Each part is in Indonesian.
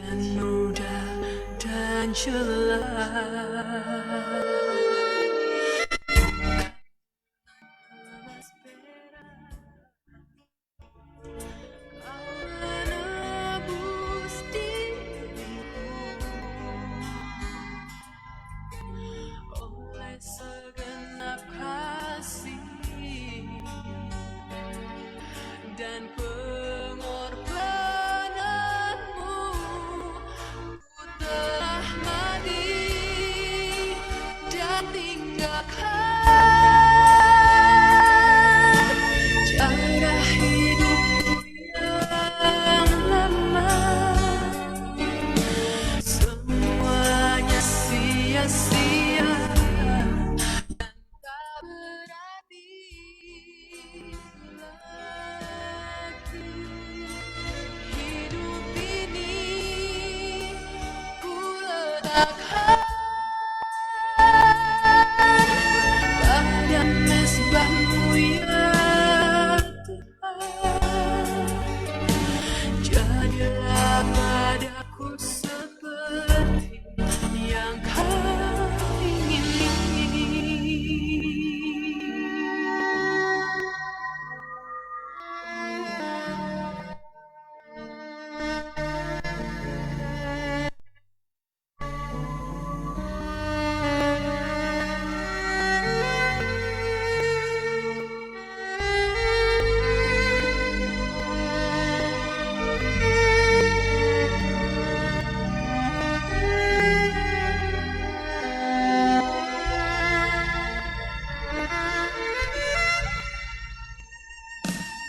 dan mudah dan jelas. Kau menebus diriku oleh segenap kasih dan pengorbananmu. Ku telah mati dan tinggalkan cara hidupku yang lama. Semuanya sia-sia dan tak berarti lagi. Hidup ini ku letakkan pada mezbahmu ya Tuhan. Jadilah padaku seperti yang kau ingini.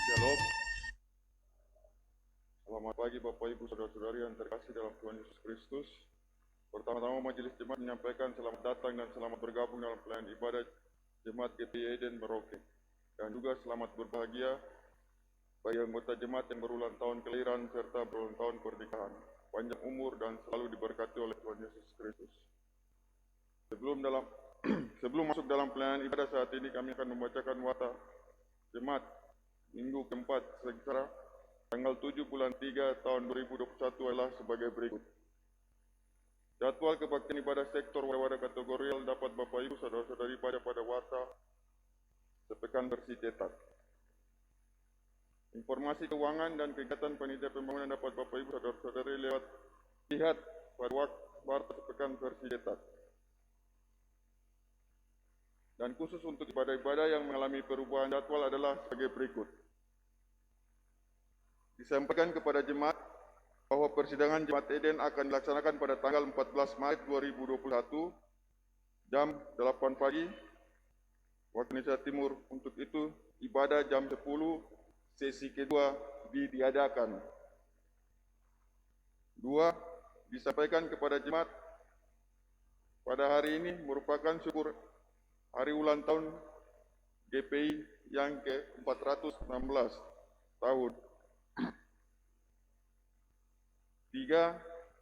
Shalom. Selamat pagi Bapak Ibu Saudara-saudari yang terkasih dalam Tuhan Yesus Kristus. Pertama-tama majelis jemaat menyampaikan selamat datang dan selamat bergabung dalam pelayanan ibadah Jemaat GPI Eden Merauke. Dan juga selamat berbahagia bagi anggota jemaat yang berulang tahun kelahiran serta berulang tahun pernikahan. Panjang umur dan selalu diberkati oleh Tuhan Yesus Kristus. Sebelum masuk dalam pelayanan ibadah saat ini, kami akan membacakan warta jemaat Minggu keempat secara tanggal 7 bulan 3 tahun 2021 adalah sebagai berikut. Jadwal kebaktian ibadah sektor wadah kategorial dapat Bapak Ibu Saudara-saudari baca pada warta sepekan bersih cetak. Informasi keuangan dan kegiatan panitia pembangunan dapat Bapak Ibu Saudara-saudari lihat pada warta sepekan versi cetak. Dan khusus untuk ibadah-ibadah yang mengalami perubahan jadwal adalah sebagai berikut. Disampaikan kepada jemaat bahwa persidangan Jemaat Eden akan dilaksanakan pada tanggal 14 Maret 2021 jam 8 pagi waktu Indonesia Timur. Untuk itu ibadah jam 10 sesi kedua diadakan. 2. Disampaikan kepada jemaat pada hari ini merupakan syukur hari ulang tahun GPI yang ke-416 tahun. 3.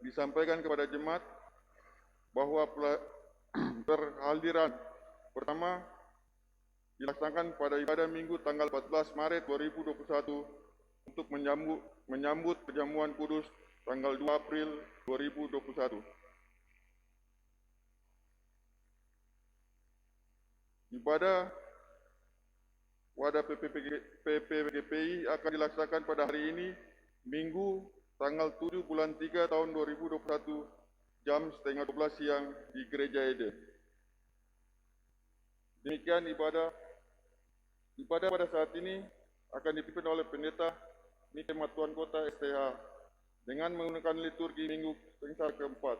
Disampaikan kepada jemaat bahwa perhadiran pertama dilaksanakan pada ibadah Minggu tanggal 14 Maret 2021 untuk menyambut perjamuan kudus tanggal 2 April 2021. Ibadah wadah PPGPI akan dilaksanakan pada hari ini Minggu tanggal 7 bulan 3 tahun 2021 jam setengah 12 siang di Gereja Eden. Demikian ibadah pada saat ini akan dipimpin oleh Pendeta Nikmat Tuan Kota STH dengan menggunakan liturgi Minggu Sengsara keempat,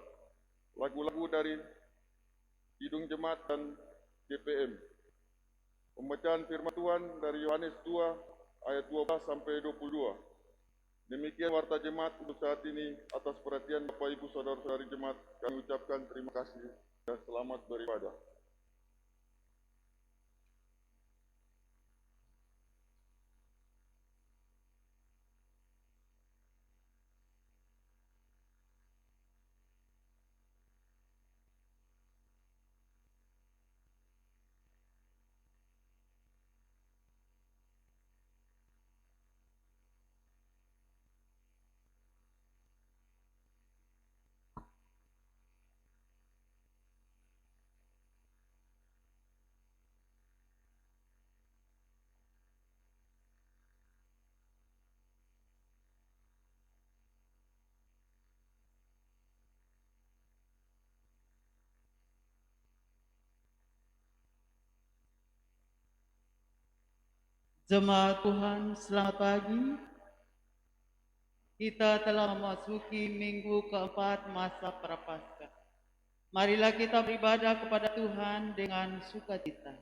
lagu-lagu dari Kidung Jemaat dan GPM. Pembacaan firman Tuhan dari Yohanes 2 ayat 12 sampai 22. Demikian warta jemaat untuk saat ini. Atas perhatian Bapak Ibu Saudara-saudari jemaat, kami ucapkan terima kasih dan selamat beribadah. Jemaat Tuhan, selamat pagi. Kita telah memasuki minggu keempat masa Prapaskah. Marilah kita beribadah kepada Tuhan dengan sukacita.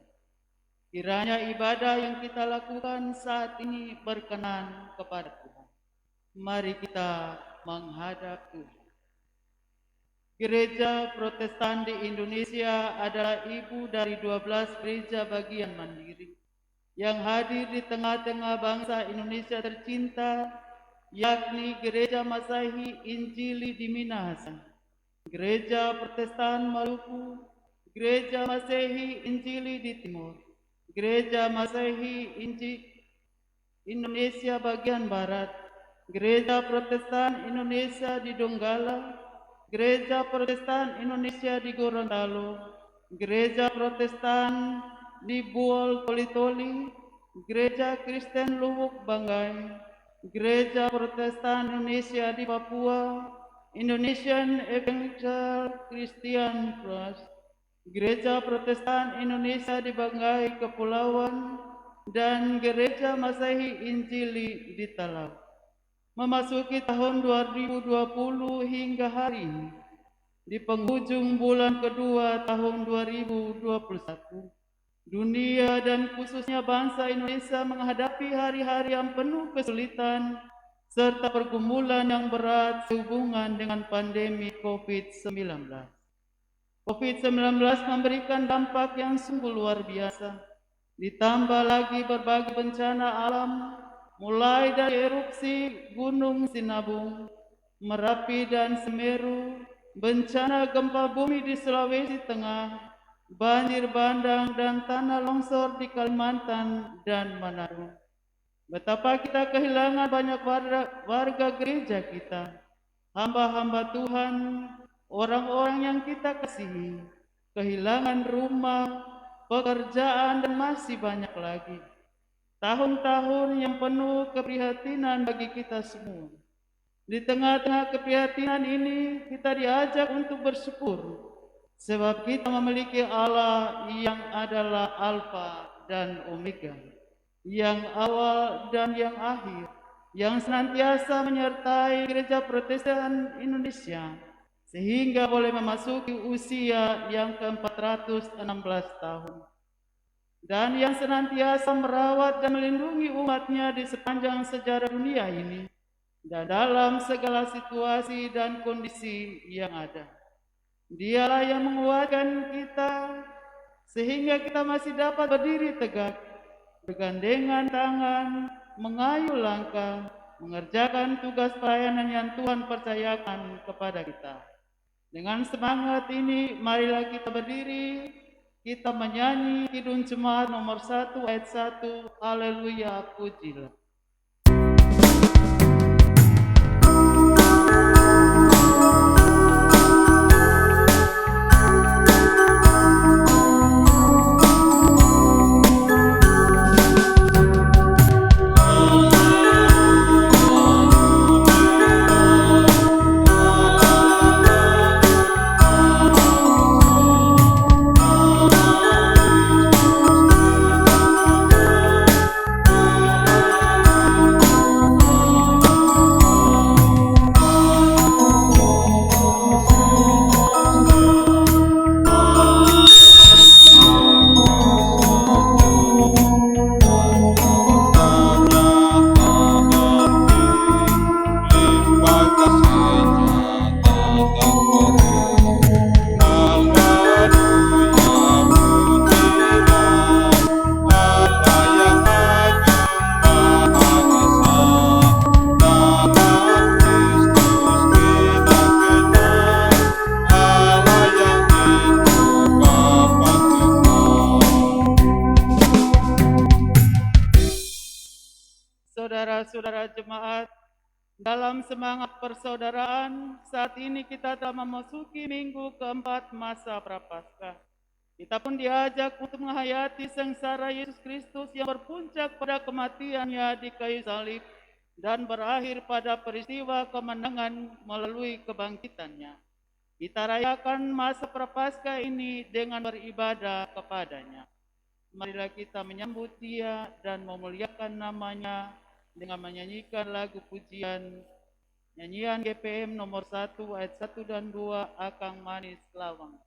Kiranya ibadah yang kita lakukan saat ini berkenan kepada Tuhan. Mari kita menghadap Tuhan. Gereja Protestan di Indonesia adalah ibu dari 12 gereja bagian mandiri yang hadir di tengah-tengah bangsa Indonesia tercinta, yakni Gereja Masehi Injili di Minahasa, Gereja Protestan Maluku, Gereja Masehi Injili di Timur, Gereja Masehi Indonesia bagian Barat, Gereja Protestan Indonesia di Donggala, Gereja Protestan Indonesia di Gorontalo, Gereja Protestan di Buol Toli-Toli, Gereja Kristen Luwuk Banggai, Gereja Protestan Indonesia di Papua, Indonesian Evangelical Christian Trust, Gereja Protestan Indonesia di Banggai Kepulauan, dan Gereja Masehi Injili di Talau. Memasuki tahun 2020 hingga hari ini, di penghujung bulan kedua tahun 2021, dunia dan khususnya bangsa Indonesia menghadapi hari-hari yang penuh kesulitan serta pergumulan yang berat sehubungan dengan pandemi COVID-19. COVID-19 memberikan dampak yang sungguh luar biasa, ditambah lagi berbagai bencana alam, mulai dari erupsi Gunung Sinabung, Merapi dan Semeru, bencana gempa bumi di Sulawesi Tengah, banjir bandang dan tanah longsor di Kalimantan dan Manado. Betapa kita kehilangan banyak warga gereja kita, hamba-hamba Tuhan, orang-orang yang kita kasihi, kehilangan rumah, pekerjaan, dan masih banyak lagi. Tahun-tahun yang penuh keprihatinan bagi kita semua. Di tengah-tengah keprihatinan ini, kita diajak untuk bersyukur, sebab kita memiliki Allah yang adalah Alfa dan Omega, yang awal dan yang akhir, yang senantiasa menyertai Gereja Protestan Indonesia, sehingga boleh memasuki usia yang ke-416 tahun. Dan yang senantiasa merawat dan melindungi umatnya di sepanjang sejarah dunia ini dan dalam segala situasi dan kondisi yang ada. Dialah yang menguatkan kita sehingga kita masih dapat berdiri tegak, bergandengan tangan, mengayuh langkah, mengerjakan tugas pelayanan yang Tuhan percayakan kepada kita. Dengan semangat ini, marilah kita berdiri, kita menyanyi Kidung Jemaat nomor 1 ayat 1, Haleluya, pujilah. Saudara-saudara jemaat, dalam semangat persaudaraan, saat ini kita telah memasuki minggu keempat masa Prapaskah. Kita pun diajak untuk menghayati sengsara Yesus Kristus yang berpuncak pada kematiannya di kayu salib dan berakhir pada peristiwa kemenangan melalui kebangkitannya. Kita rayakan masa Prapaskah ini dengan beribadah kepadanya. marilah kita menyambut Dia dan memuliakan nama-Nya dengan menyanyikan lagu pujian nyanyian GPM nomor 1 ayat 1 dan 2, Akang Manis Lawang.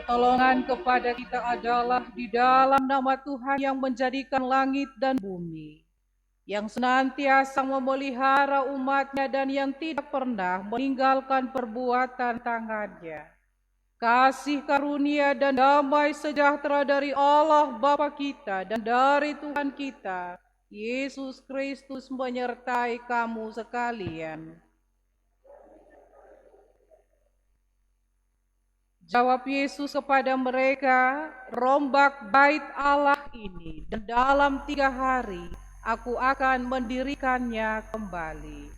Pertolongan kepada kita adalah di dalam nama Tuhan yang menjadikan langit dan bumi, yang senantiasa memelihara umat-Nya dan yang tidak pernah meninggalkan perbuatan tangan-Nya. Kasih karunia dan damai sejahtera dari Allah Bapa kita dan dari Tuhan kita, Yesus Kristus menyertai kamu sekalian. Jawab Yesus kepada mereka, rombak bait Allah ini, dan dalam 3 hari aku akan mendirikannya kembali.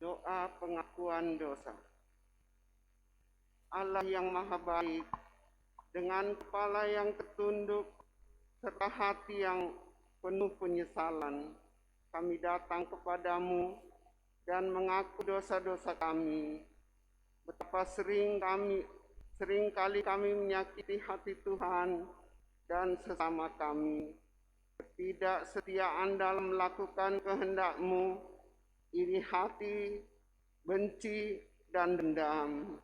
Doa pengakuan dosa. Allah yang maha baik, dengan kepala yang tertunduk serta hati yang penuh penyesalan, kami datang kepadamu dan mengaku dosa-dosa kami. Betapa seringkali kami menyakiti hati Tuhan dan sesama kami. Ketidaksetiaan dalam melakukan kehendak-Mu, iri hati, benci dan dendam,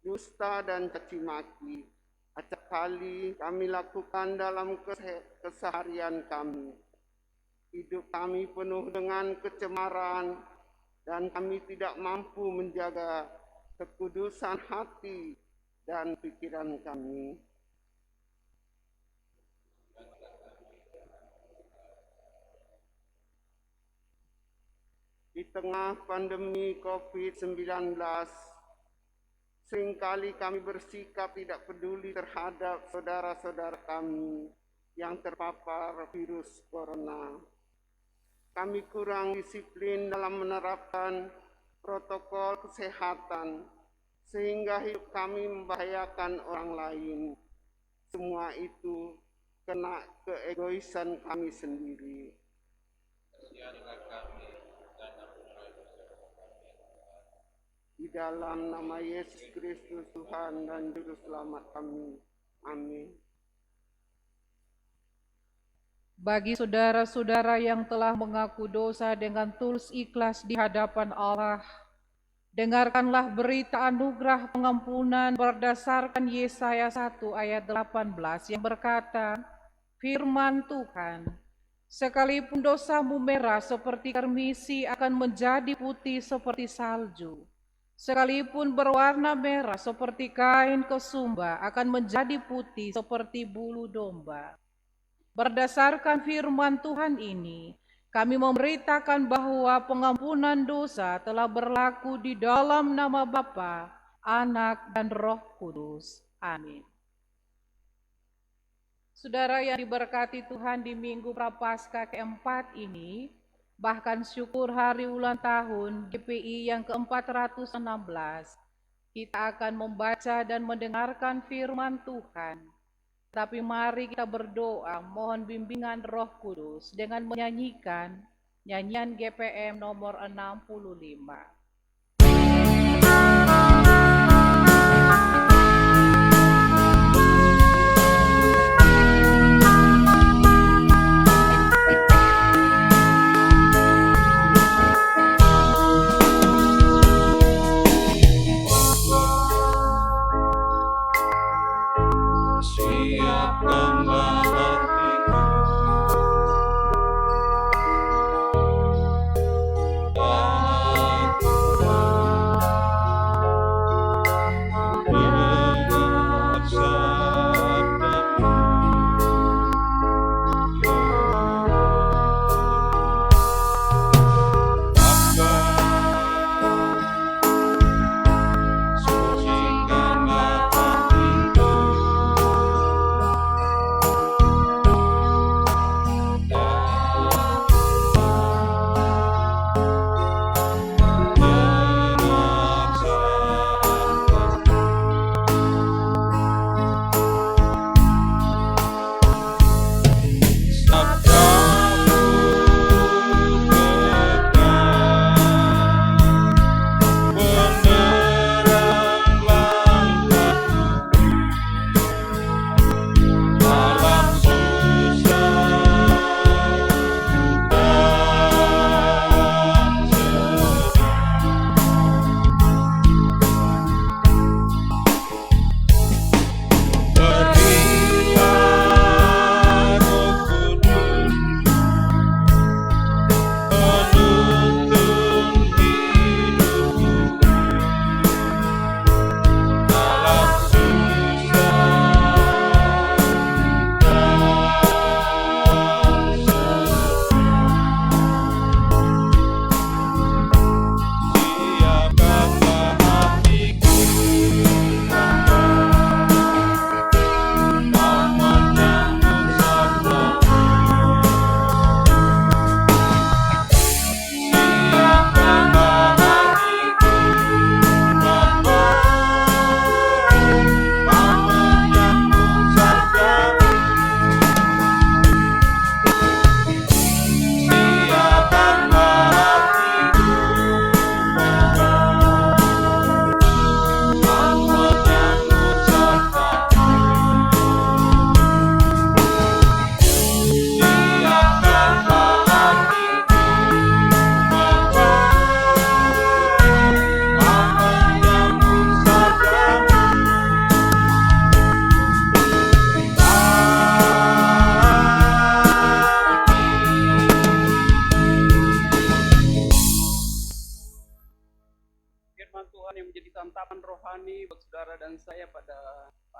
dusta dan caci maki, acap kali kami lakukan dalam keseharian kami. Hidup kami penuh dengan kecemaran, dan kami tidak mampu menjaga kekudusan hati dan pikiran kami. Di tengah pandemi COVID-19, seringkali kami bersikap tidak peduli terhadap saudara-saudara kami yang terpapar virus corona. Kami kurang disiplin dalam menerapkan protokol kesehatan, sehingga hidup kami membahayakan orang lain. Semua itu kena keegoisan kami sendiri. Di dalam nama Yesus Kristus Tuhan dan Juru Selamat kami. Amin. Bagi saudara-saudara yang telah mengaku dosa dengan tulus ikhlas di hadapan Allah, dengarkanlah berita anugerah pengampunan berdasarkan Yesaya 1 ayat 18 yang berkata, firman Tuhan, sekalipun dosamu merah seperti karmisi akan menjadi putih seperti salju. Sekalipun berwarna merah seperti kain kesumba akan menjadi putih seperti bulu domba. Berdasarkan firman Tuhan ini, kami memberitakan bahwa pengampunan dosa telah berlaku di dalam nama Bapa, Anak, dan Roh Kudus. Amin. Saudara yang diberkati Tuhan, di Minggu Prapaskah keempat ini, bahkan syukur hari ulang tahun GPI yang ke-416, kita akan membaca dan mendengarkan firman Tuhan. Tapi mari kita berdoa, mohon bimbingan Roh Kudus dengan menyanyikan nyanyian GPM nomor 65. Siapa mengertiku?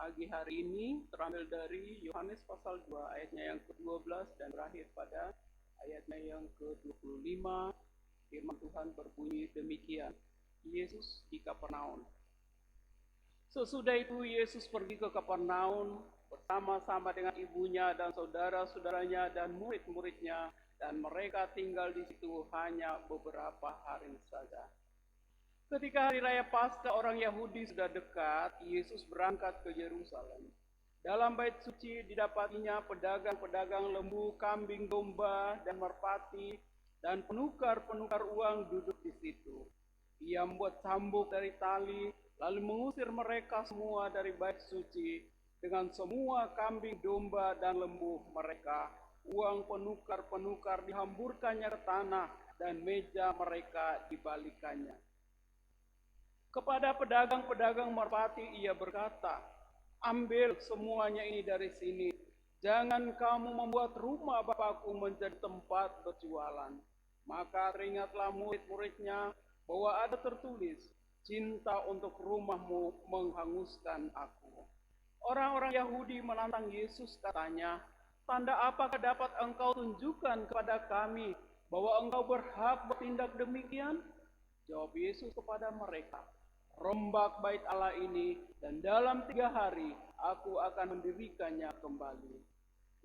pagi hari ini terambil dari Yohanes pasal 2 ayatnya yang ke-12 dan berakhir pada ayatnya yang ke-25. Firman Tuhan berbunyi demikian. Yesus di Kapernaum. Sesudah itu Yesus pergi ke Kapernaum bersama-sama dengan ibunya dan saudara-saudaranya dan murid-muridnya, dan mereka tinggal di situ hanya beberapa hari saja. Ketika hari raya Paskah orang Yahudi sudah dekat, Yesus berangkat ke Yerusalem. Dalam bait suci didapatinya pedagang-pedagang lembu, kambing, domba, dan merpati, dan penukar-penukar uang duduk di situ. Ia membuat cambuk dari tali, lalu mengusir mereka semua dari bait suci, dengan semua kambing, domba, dan lembu mereka. Uang penukar-penukar dihamburkannya ke tanah, dan meja mereka dibalikannya. Kepada pedagang-pedagang merpati ia berkata, ambil semuanya ini dari sini. Jangan kamu membuat rumah Bapakku menjadi tempat berjualan. Maka teringatlah murid-muridnya bahwa ada tertulis, cinta untuk rumahmu menghanguskan aku. Orang-orang Yahudi menantang Yesus, katanya, tanda apakah dapat engkau tunjukkan kepada kami bahwa engkau berhak bertindak demikian? Jawab Yesus kepada mereka, rombak bait Allah ini, dan dalam 3 hari aku akan mendirikannya kembali.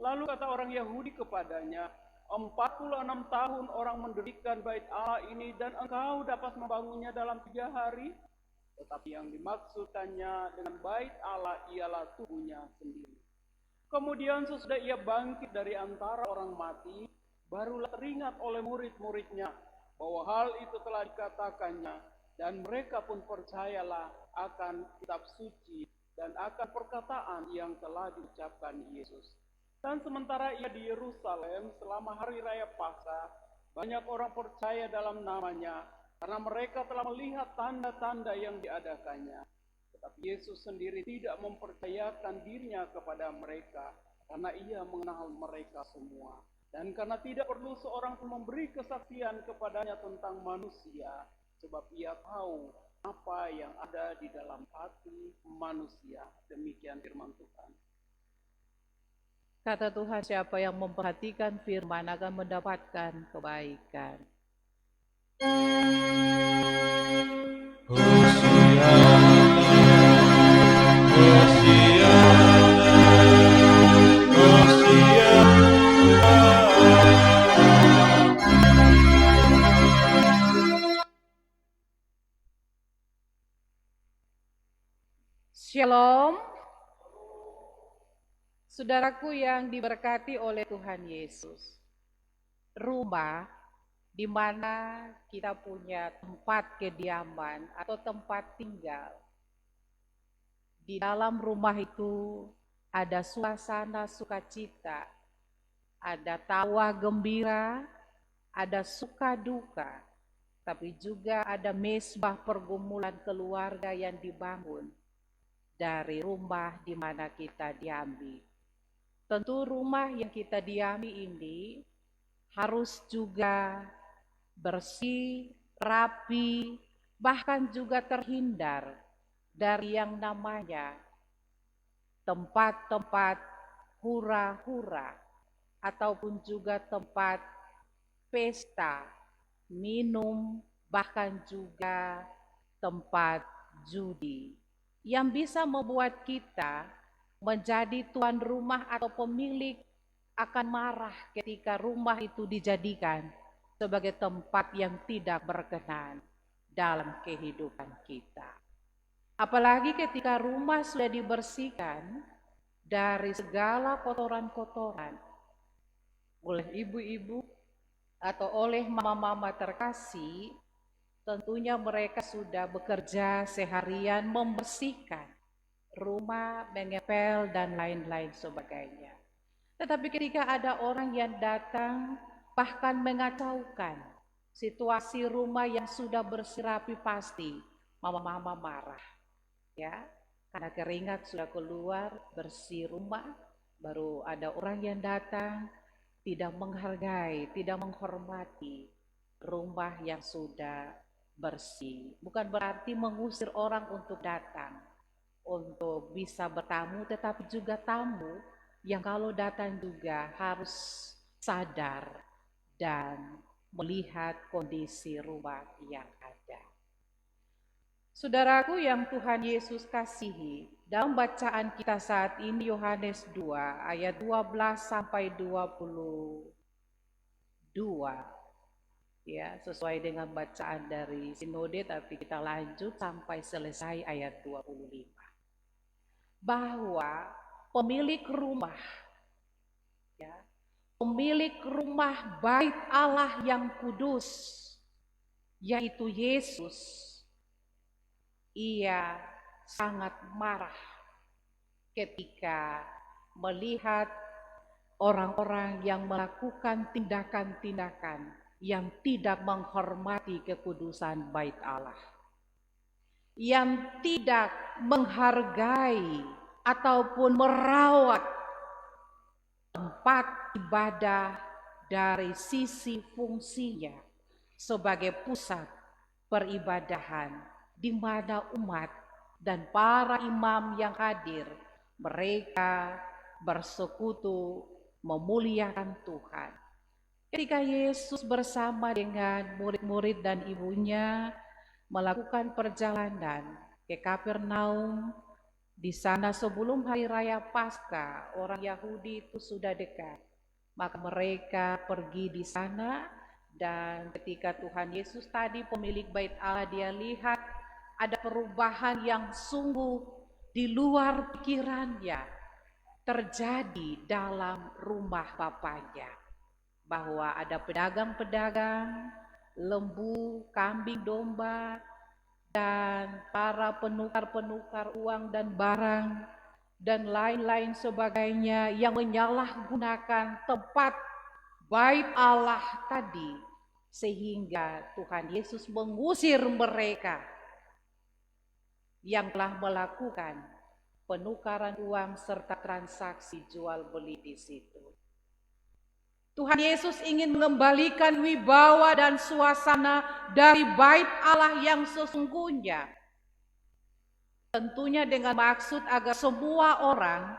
Lalu kata orang Yahudi kepadanya, 46 tahun orang mendirikan bait Allah ini, dan engkau dapat membangunnya dalam 3 hari? Tetapi yang dimaksudkannya dengan bait Allah ialah tubuhnya sendiri. Kemudian sesudah ia bangkit dari antara orang mati, barulah teringat oleh murid-muridnya bahwa hal itu telah dikatakannya, dan mereka pun percayalah akan kitab suci dan akan perkataan yang telah diucapkan Yesus. Dan sementara ia di Yerusalem selama hari raya Paskah, banyak orang percaya dalam namanya karena mereka telah melihat tanda-tanda yang diadakannya. Tetapi Yesus sendiri tidak mempercayakan dirinya kepada mereka karena ia mengenal mereka semua. Dan karena tidak perlu seorang pun memberi kesaksian kepadanya tentang manusia, sebab ia tahu apa yang ada di dalam hati manusia. Demikian firman Tuhan. Kata Tuhan, siapa yang memperhatikan firman akan mendapatkan kebaikan. Shalom, saudaraku yang diberkati oleh Tuhan Yesus. Rumah di mana kita punya tempat kediaman atau tempat tinggal. Di dalam rumah itu ada suasana sukacita, ada tawa gembira, ada suka duka, tapi juga ada mesbah pergumulan keluarga yang dibangun dari rumah di mana kita diami. Tentu rumah yang kita diami ini harus juga bersih, rapi, bahkan juga terhindar dari yang namanya tempat-tempat hura-hura ataupun juga tempat pesta, minum, bahkan juga tempat judi yang bisa membuat kita menjadi tuan rumah atau pemilik akan marah ketika rumah itu dijadikan sebagai tempat yang tidak berkenan dalam kehidupan kita. Apalagi ketika rumah sudah dibersihkan dari segala kotoran-kotoran oleh ibu-ibu atau oleh mama-mama terkasih, tentunya mereka sudah bekerja seharian membersihkan rumah, mengepel, dan lain-lain sebagainya. Tetapi ketika ada orang yang datang bahkan mengacaukan situasi rumah yang sudah bersih rapi, pasti mama-mama marah. Ya, karena keringat sudah keluar, bersih rumah, baru ada orang yang datang tidak menghargai, tidak menghormati rumah yang sudah bersih. Bukan berarti mengusir orang untuk datang, untuk bisa bertamu, tetapi juga tamu yang kalau datang juga harus sadar dan melihat kondisi rumah yang ada. Saudaraku yang Tuhan Yesus kasihi, dalam bacaan kita saat ini Yohanes 2 ayat 12 sampai 22, ya, sesuai dengan bacaan dari sinode, tapi kita lanjut sampai selesai ayat 25. Bahwa pemilik rumah, ya, pemilik rumah bait Allah yang kudus, yaitu Yesus, ia sangat marah ketika melihat orang-orang yang melakukan tindakan-tindakan yang tidak menghormati kekudusan bait Allah, yang tidak menghargai ataupun merawat tempat ibadah dari sisi fungsinya sebagai pusat peribadahan, di mana umat dan para imam yang hadir, mereka bersekutu memuliakan Tuhan. Ketika Yesus bersama dengan murid-murid dan ibunya melakukan perjalanan ke Kapernaum, di sana sebelum hari raya Paskah, orang Yahudi itu sudah dekat. Maka mereka pergi di sana, dan ketika Tuhan Yesus tadi pemilik bait Allah, dia lihat ada perubahan yang sungguh di luar pikirannya terjadi dalam rumah Bapaknya. Bahwa ada pedagang-pedagang, lembu, kambing, domba, dan para penukar-penukar uang dan barang, dan lain-lain sebagainya yang menyalahgunakan tempat bait Allah tadi, sehingga Tuhan Yesus mengusir mereka yang telah melakukan penukaran uang serta transaksi jual beli di situ. Tuhan Yesus ingin mengembalikan wibawa dan suasana dari bait Allah yang sesungguhnya. Tentunya dengan maksud agar semua orang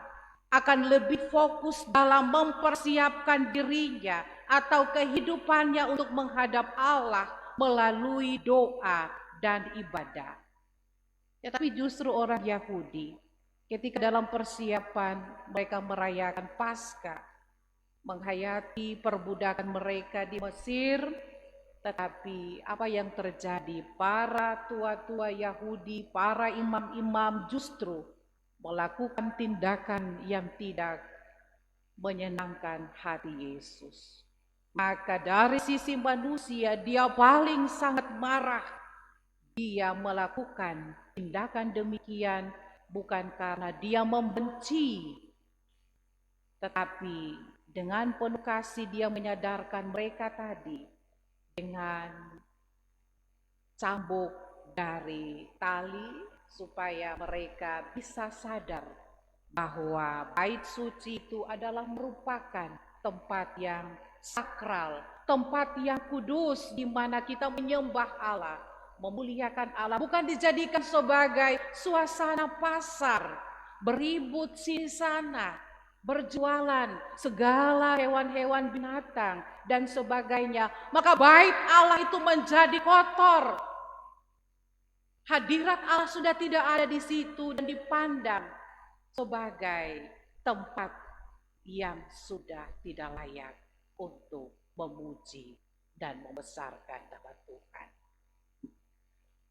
akan lebih fokus dalam mempersiapkan dirinya atau kehidupannya untuk menghadap Allah melalui doa dan ibadah. Tetapi justru orang Yahudi, ketika dalam persiapan mereka merayakan Paskah, menghayati perbudakan mereka di Mesir, tetapi apa yang terjadi? Para tua-tua Yahudi, para imam-imam justru melakukan tindakan yang tidak menyenangkan hati Yesus. Maka dari sisi manusia dia paling sangat marah. Dia melakukan tindakan demikian bukan karena dia membenci, tetapi dengan penuh kasih dia menyadarkan mereka tadi dengan cambuk dari tali supaya mereka bisa sadar bahwa bait suci itu adalah merupakan tempat yang sakral, tempat yang kudus di mana kita menyembah Allah, memuliakan Allah, bukan dijadikan sebagai suasana pasar, beribut sini sana, berjualan segala hewan-hewan binatang dan sebagainya. Maka bait Allah itu menjadi kotor. Hadirat Allah sudah tidak ada di situ dan dipandang sebagai tempat yang sudah tidak layak untuk memuji dan membesarkan nama Tuhan.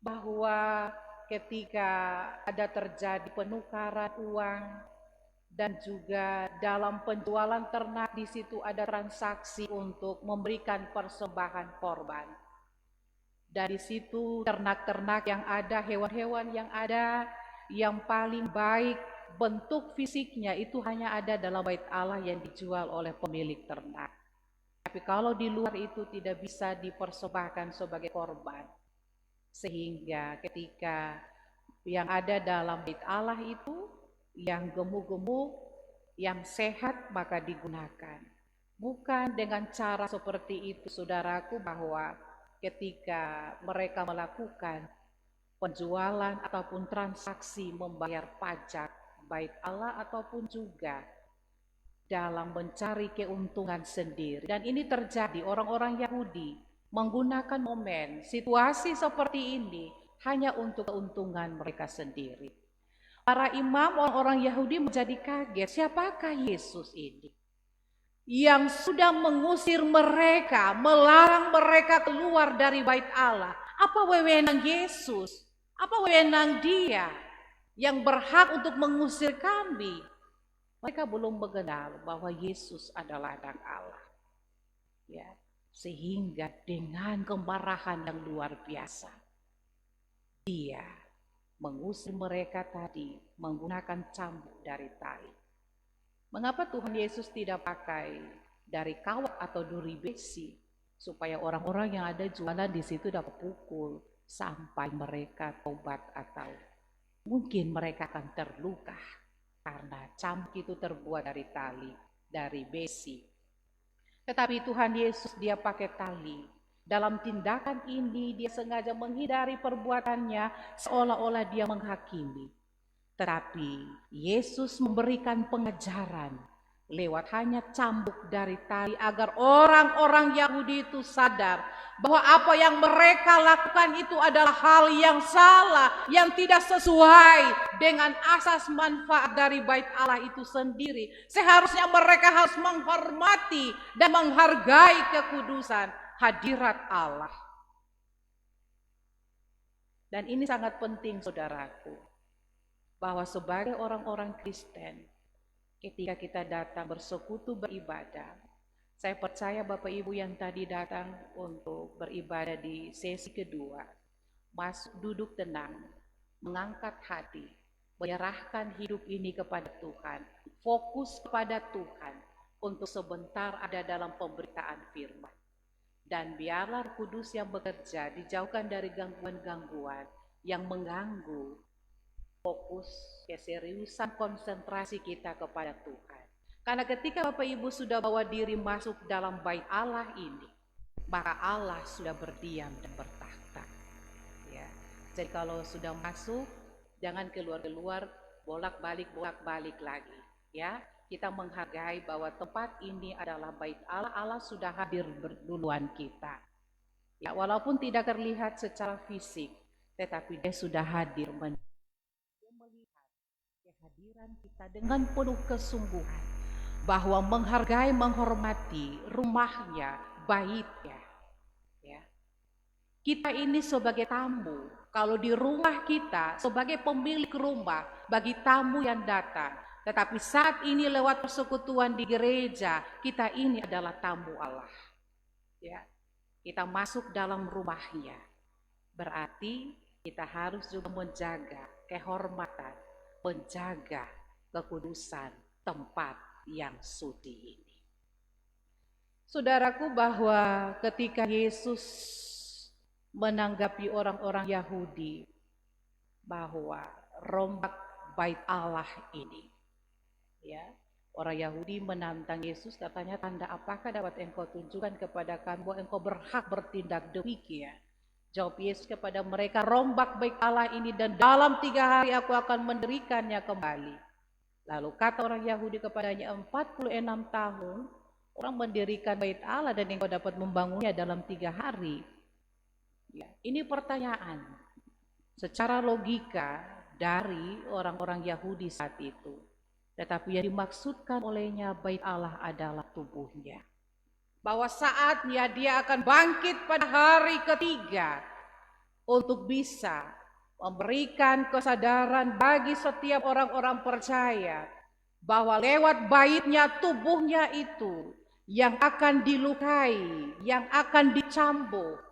Bahwa ketika ada terjadi penukaran uang dan juga dalam penjualan ternak, di situ ada transaksi untuk memberikan persembahan korban. Dari situ ternak-ternak yang ada, hewan-hewan yang ada, yang paling baik bentuk fisiknya itu hanya ada dalam bait Allah yang dijual oleh pemilik ternak. Tapi kalau di luar itu tidak bisa dipersembahkan sebagai korban. Sehingga ketika yang ada dalam bait Allah itu yang gemuk-gemuk, yang sehat maka digunakan. Bukan dengan cara seperti itu, saudaraku, bahwa ketika mereka melakukan penjualan ataupun transaksi membayar pajak bait Allah ataupun juga dalam mencari keuntungan sendiri. Dan ini terjadi, orang-orang Yahudi menggunakan momen situasi seperti ini hanya untuk keuntungan mereka sendiri. Para imam orang-orang Yahudi menjadi kaget, siapakah Yesus ini yang sudah mengusir mereka, melarang mereka keluar dari bait Allah? Apa wewenang Yesus? Apa wewenang Dia yang berhak untuk mengusir kami? Mereka belum mengenal bahwa Yesus adalah anak Allah. Ya, sehingga dengan kemarahan yang luar biasa, Dia mengusir mereka tadi menggunakan cambuk dari tali. Mengapa Tuhan Yesus tidak pakai dari kawat atau duri besi supaya orang-orang yang ada jualan di situ dapat pukul sampai mereka tobat, atau mungkin mereka akan terluka karena cambuk itu terbuat dari tali, dari besi. Tetapi Tuhan Yesus Dia pakai tali. Dalam tindakan ini Dia sengaja menghindari perbuatannya seolah-olah Dia menghakimi. Tetapi Yesus memberikan pengajaran lewat hanya cambuk dari tali agar orang-orang Yahudi itu sadar bahwa apa yang mereka lakukan itu adalah hal yang salah, yang tidak sesuai dengan asas manfaat dari bait Allah itu sendiri. Seharusnya mereka harus menghormati dan menghargai kekudusan hadirat Allah. Dan ini sangat penting, saudaraku, bahwa sebagai orang-orang Kristen, ketika kita datang bersekutu beribadah, saya percaya Bapak Ibu yang tadi datang untuk beribadah di sesi kedua, masuk duduk tenang, mengangkat hati, menyerahkan hidup ini kepada Tuhan, fokus kepada Tuhan untuk sebentar ada dalam pemberitaan firman. Dan biarlah Kudus yang bekerja dijauhkan dari gangguan-gangguan yang mengganggu fokus, keseriusan, konsentrasi kita kepada Tuhan. Karena ketika Bapak Ibu sudah bawa diri masuk dalam bait Allah ini, maka Allah sudah berdiam dan bertakhta. Ya. Jadi kalau sudah masuk, jangan keluar-keluar, bolak-balik lagi. Ya, kita menghargai bahwa tempat ini adalah bait Allah. Allah sudah hadir duluan kita. Ya, walaupun tidak terlihat secara fisik, tetapi Dia sudah hadir. Kehadiran kita dengan penuh kesungguhan bahwa menghargai, menghormati rumahnya, baitnya. Ya. Kita ini sebagai tamu, kalau di rumah kita sebagai pemilik rumah bagi tamu yang datang. Tetapi saat ini lewat persekutuan di gereja, kita ini adalah tamu Allah. Ya. Kita masuk dalam rumahnya. Berarti kita harus juga menjaga kehormatan, menjaga kekudusan tempat yang suci ini. Saudaraku, bahwa ketika Yesus menanggapi orang-orang Yahudi bahwa rombak bait Allah ini, ya, orang Yahudi menantang Yesus, katanya, tanda apakah dapat engkau tunjukkan kepada kami bahwa engkau berhak bertindak demikian? Jawab Yesus kepada mereka, rombak bait Allah ini dan dalam 3 hari aku akan mendirikannya kembali. Lalu kata orang Yahudi kepadanya, 46 tahun orang mendirikan bait Allah dan engkau dapat membangunnya dalam 3 hari. Ya, ini pertanyaan secara logika dari orang-orang Yahudi saat itu. Tetapi yang dimaksudkan olehnya bait Allah adalah tubuhnya. Bahwa saatnya Dia akan bangkit pada hari ketiga untuk bisa memberikan kesadaran bagi setiap orang-orang percaya bahwa lewat baitnya, tubuhnya itu yang akan dilukai, yang akan dicambuk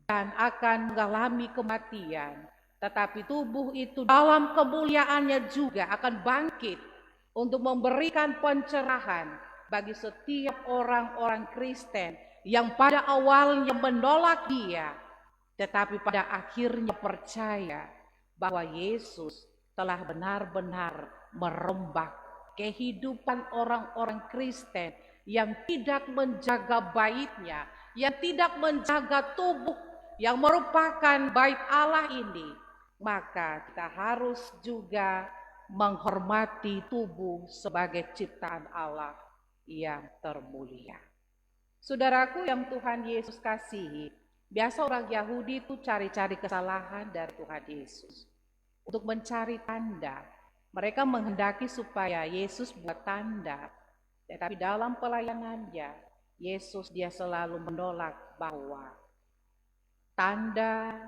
dan akan mengalami kematian. Tetapi tubuh itu dalam kemuliaannya juga akan bangkit untuk memberikan pencerahan bagi setiap orang-orang Kristen yang pada awalnya menolak Dia, tetapi pada akhirnya percaya bahwa Yesus telah benar-benar merombak kehidupan orang-orang Kristen yang tidak menjaga baitnya, yang tidak menjaga tubuh yang merupakan bait Allah ini, maka kita harus juga menghormati tubuh sebagai ciptaan Allah yang termulia. Saudaraku yang Tuhan Yesus kasihi, biasa orang Yahudi itu cari-cari kesalahan dari Tuhan Yesus. Untuk mencari tanda, mereka menghendaki supaya Yesus buat tanda. Tetapi dalam pelayanannya, Yesus dia selalu menolak bahwa tanda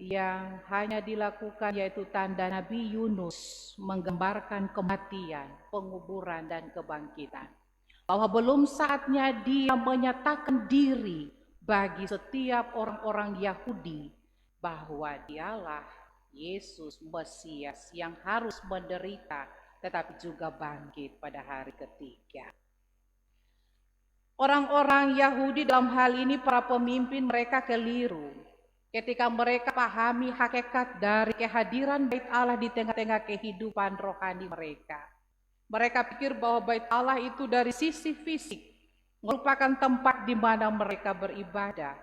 yang hanya dilakukan yaitu tanda Nabi Yunus menggambarkan kematian, penguburan, dan kebangkitan. Bahwa belum saatnya dia menyatakan diri bagi setiap orang-orang Yahudi bahwa dialah Yesus Mesias yang harus menderita tetapi juga bangkit pada hari ketiga. Orang-orang Yahudi dalam hal ini para pemimpin mereka keliru ketika mereka pahami hakikat dari kehadiran Bait Allah di tengah-tengah kehidupan rohani mereka. Mereka pikir bahwa Bait Allah itu dari sisi fisik merupakan tempat di mana mereka beribadah,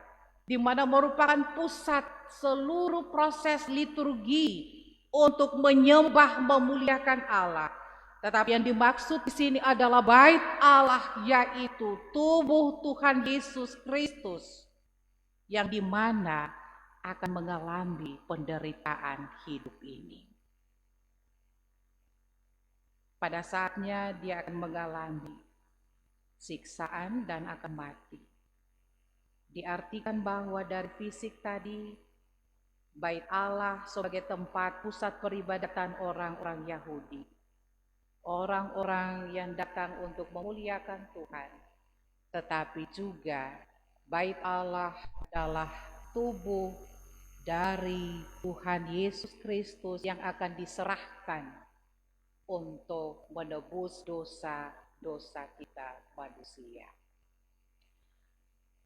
di mana merupakan pusat seluruh proses liturgi untuk menyembah memuliakan Allah. Tetapi yang dimaksud di sini adalah Bait Allah, yaitu tubuh Tuhan Yesus Kristus yang dimana akan mengalami penderitaan hidup ini. Pada saatnya dia akan mengalami siksaan dan akan mati. Diartikan bahwa dari fisik tadi, Bait Allah sebagai tempat pusat peribadatan orang-orang Yahudi. Orang-orang yang datang untuk memuliakan Tuhan. Tetapi juga Bait Allah adalah tubuh dari Tuhan Yesus Kristus yang akan diserahkan untuk menebus dosa-dosa kita manusia.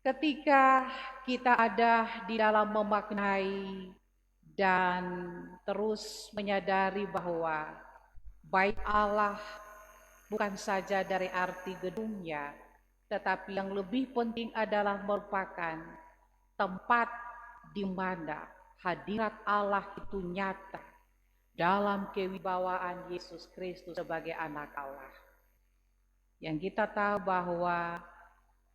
Ketika kita ada di dalam memaknai dan terus menyadari bahwa Bait Allah bukan saja dari arti gedungnya, tetapi yang lebih penting adalah merupakan tempat di mana hadirat Allah itu nyata dalam kewibawaan Yesus Kristus sebagai anak Allah. Yang kita tahu bahwa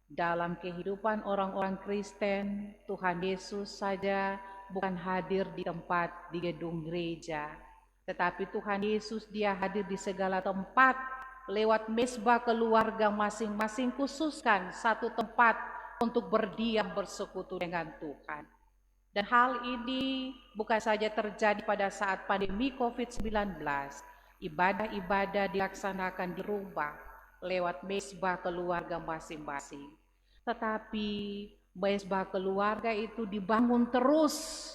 dalam kehidupan orang-orang Kristen, Tuhan Yesus saja bukan hadir di tempat di gedung gereja, tetapi Tuhan Yesus dia hadir di segala tempat lewat mesbah keluarga masing-masing, khususkan satu tempat untuk berdiam bersekutu dengan Tuhan. Dan hal ini bukan saja terjadi pada saat pandemi COVID-19, ibadah-ibadah dilaksanakan di rumah lewat mesbah keluarga masing-masing. Tetapi mesbah keluarga itu dibangun terus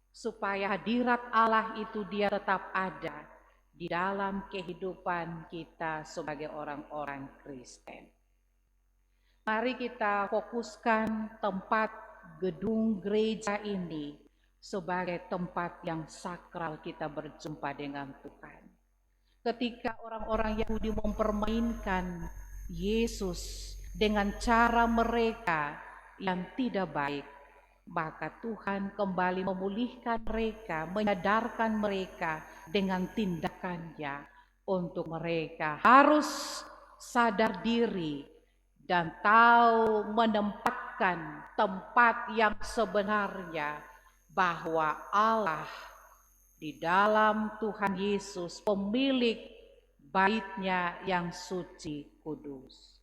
supaya hadirat Allah itu dia tetap ada di dalam kehidupan kita sebagai orang-orang Kristen. Mari kita fokuskan tempat gedung gereja ini sebagai tempat yang sakral kita berjumpa dengan Tuhan. Ketika orang-orang Yahudi mempermainkan Yesus dengan cara mereka yang tidak baik, maka Tuhan kembali memulihkan mereka, menyadarkan mereka dengan tindakannya untuk mereka harus sadar diri dan tahu menempatkan tempat yang sebenarnya bahwa Allah di dalam Tuhan Yesus pemilik Bait-Nya yang suci kudus.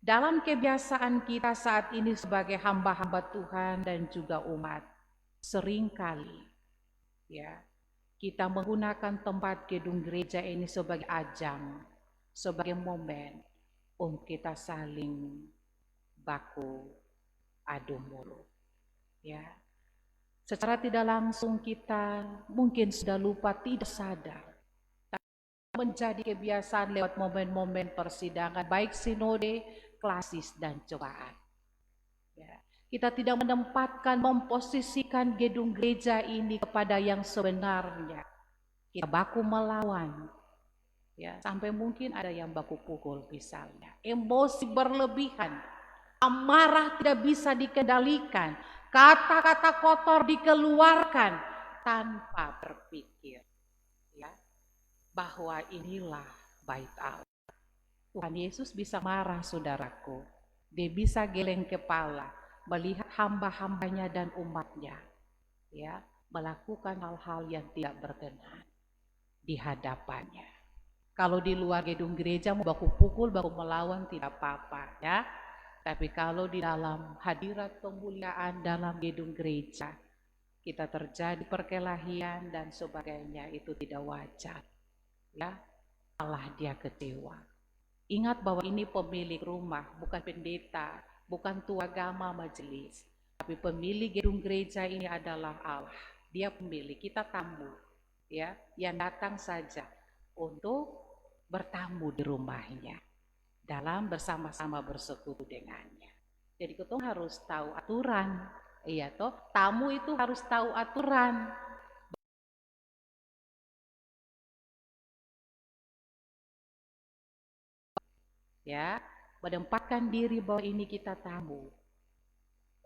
Dalam kebiasaan kita saat ini sebagai hamba-hamba Tuhan dan juga umat, seringkali ya kita menggunakan tempat gedung gereja ini sebagai ajang, sebagai momen untuk kita saling baku adu mulut. Ya, secara tidak langsung kita mungkin sudah lupa, tidak sadar. Menjadi kebiasaan lewat momen-momen persidangan, baik sinode, klasis, dan cobaan. Ya, kita tidak menempatkan, memposisikan gedung gereja ini kepada yang sebenarnya. Kita baku melawan, ya, sampai mungkin ada yang baku pukul misalnya. Emosi berlebihan, amarah tidak bisa dikendalikan, kata-kata kotor dikeluarkan, tanpa berpikir, ya, bahwa inilah bait Allah. Tuhan Yesus bisa marah, saudaraku. Dia bisa geleng kepala melihat hamba-hambanya dan umatnya, ya, melakukan hal-hal yang tidak berkenan di hadapannya. Kalau di luar gedung gereja mau baku pukul, baku melawan tidak apa-apa, ya. Tapi kalau di dalam hadirat kemuliaan dalam gedung gereja, kita terjadi perkelahian dan sebagainya, itu tidak wajar, ya. Allah dia kecewa. Ingat bahwa ini pemilik rumah, bukan pendeta, bukan tua agama majelis, tapi pemilik gedung gereja ini adalah Allah. Dia pemilik, kita tamu, ya, yang datang saja untuk bertamu di rumahnya, dalam bersama-sama bersekutu dengannya. Jadi kita harus tahu aturan, iya toh, tamu itu harus tahu aturan. Ya, menempatkan diri bahwa ini kita tamu,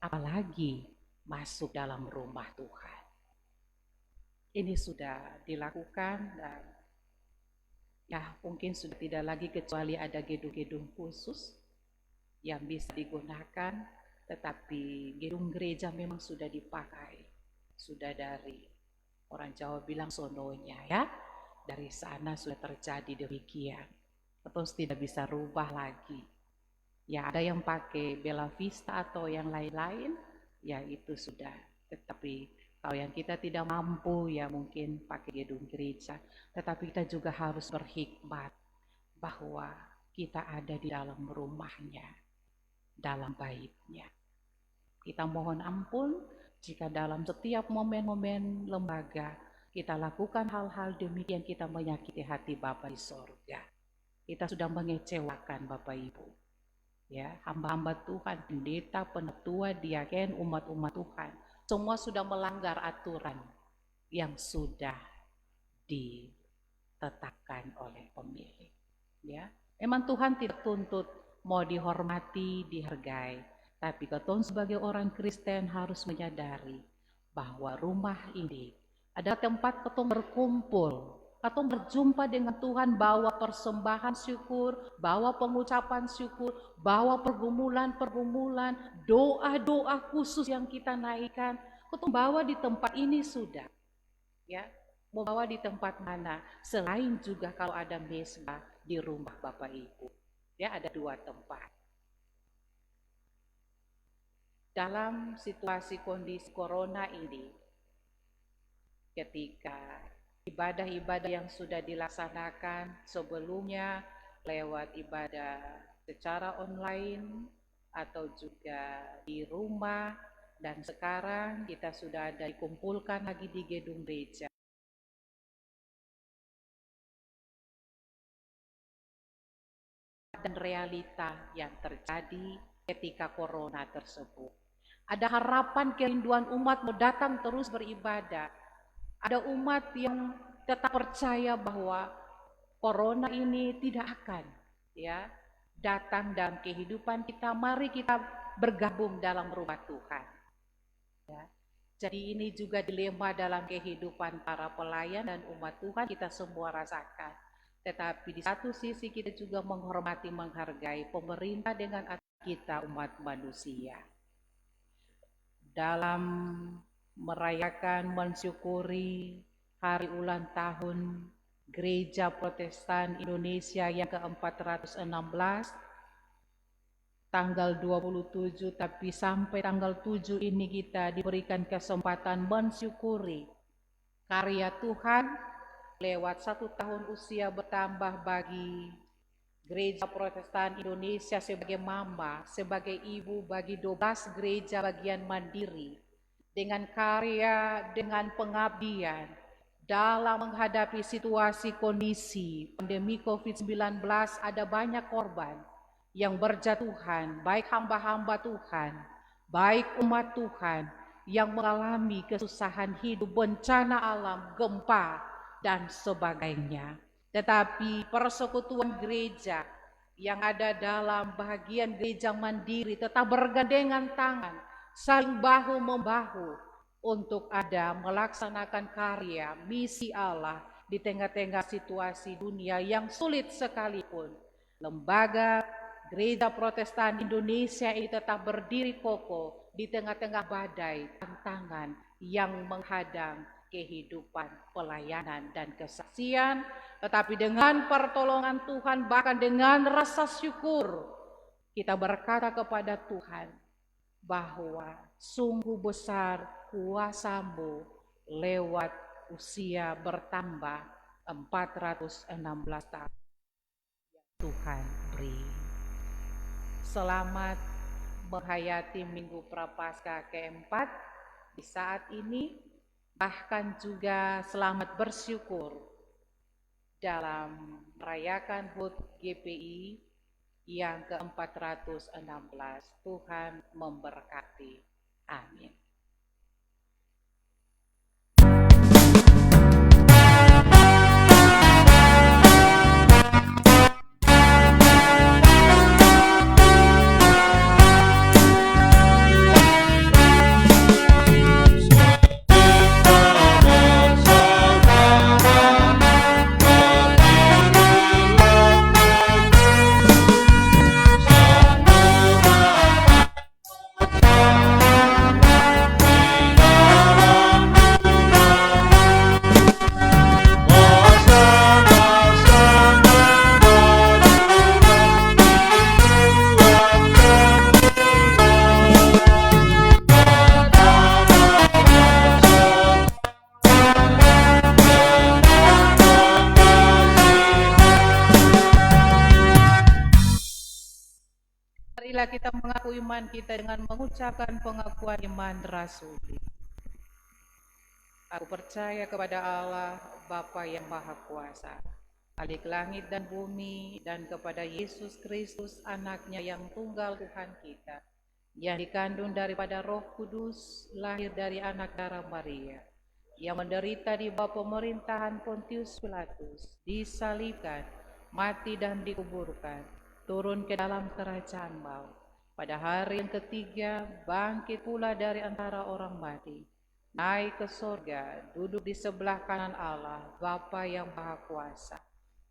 apalagi masuk dalam rumah Tuhan. Ini sudah dilakukan dan ya mungkin sudah tidak lagi, kecuali ada gedung-gedung khusus yang bisa digunakan, tetapi gedung gereja memang sudah dipakai, sudah dari orang Jawa bilang sononya, ya, dari sana sudah terjadi demikian, terus tidak bisa rubah lagi. Ya ada yang pakai Bella Vista atau yang lain-lain, ya itu sudah, tetapi kalau yang kita tidak mampu, ya mungkin pakai gedung gereja. Tetapi kita juga harus berhikmat bahwa kita ada di dalam rumahnya, dalam baitnya. Kita mohon ampun jika dalam setiap momen-momen lembaga kita lakukan hal-hal demikian, kita menyakiti hati Bapa di sorga. Kita sudah mengecewakan Bapak Ibu, ya, hamba-hamba Tuhan, pendeta, penatua, diaken, umat-umat Tuhan. Semua sudah melanggar aturan yang sudah ditetapkan oleh pemilik. Ya, memang Tuhan tidak tuntut mau dihormati, dihargai, tapi kita sebagai orang Kristen harus menyadari bahwa rumah ini adalah tempat kita berkumpul, kita berjumpa dengan Tuhan, bawa persembahan syukur, bawa pengucapan syukur, bawa pergumulan-pergumulan, doa-doa khusus yang kita naikkan, kita bawa di tempat ini sudah. Ya, mau bawa di tempat mana? Selain juga kalau ada mesbah di rumah Bapak Ibu. Ya, ada 2 tempat. Dalam situasi kondisi corona ini, ketika ibadah-ibadah yang sudah dilaksanakan sebelumnya lewat ibadah secara online atau juga di rumah, dan sekarang kita sudah ada dikumpulkan lagi di gedung gereja. Dan realita yang terjadi ketika corona tersebut. Ada harapan, kerinduan umat mau datang terus beribadah. Ada umat yang tetap percaya bahwa corona ini tidak akan, ya, datang dalam kehidupan kita. Mari kita bergabung dalam rumah Tuhan. Ya. Jadi ini juga dilema dalam kehidupan para pelayan dan umat Tuhan, kita semua rasakan. Tetapi di satu sisi kita juga menghormati, menghargai pemerintah dengan kita umat manusia. Dalam merayakan, mensyukuri hari ulang tahun Gereja Protestan Indonesia yang ke-416, tanggal 27, tapi sampai tanggal 7 ini kita diberikan kesempatan mensyukuri karya Tuhan lewat 1 tahun usia bertambah bagi Gereja Protestan Indonesia sebagai mama, sebagai ibu bagi 12 gereja bagian mandiri, dengan karya, dengan pengabdian dalam menghadapi situasi kondisi pandemi COVID-19. Ada banyak korban yang berjatuhan, baik hamba-hamba Tuhan, baik umat Tuhan yang mengalami kesusahan hidup, bencana alam, gempa, dan sebagainya. Tetapi persekutuan gereja yang ada dalam bagian gereja mandiri tetap bergandengan tangan, saling bahu-membahu untuk ada melaksanakan karya misi Allah di tengah-tengah situasi dunia yang sulit sekalipun. Lembaga Gereja Protestan Indonesia ini tetap berdiri kokoh di tengah-tengah badai tantangan yang menghadang kehidupan, pelayanan, dan kesaksian. Tetapi dengan pertolongan Tuhan, bahkan dengan rasa syukur, kita berkata kepada Tuhan bahwa sungguh besar kuasa-Mu lewat usia bertambah 416 tahun yang Tuhan beri. Selamat menghayati Minggu Prapaskah keempat di saat ini, bahkan juga selamat bersyukur dalam merayakan HUT GPI yang ke-416. Tuhan memberkati. Amin. Marilah kita mengaku iman kita dengan mengucapkan pengakuan iman rasuli. Aku percaya kepada Allah, Bapa yang Maha Kuasa, Khalik langit dan bumi, dan kepada Yesus Kristus, anaknya yang tunggal Tuhan kita, yang dikandung daripada Roh Kudus, lahir dari anak darah Maria, yang menderita di bawah pemerintahan Pontius Pilatus, disalibkan, mati dan dikuburkan, turun ke dalam kerajaan maut. Pada hari yang ketiga, bangkit pula dari antara orang mati, naik ke surga, duduk di sebelah kanan Allah, Bapa yang Maha Kuasa,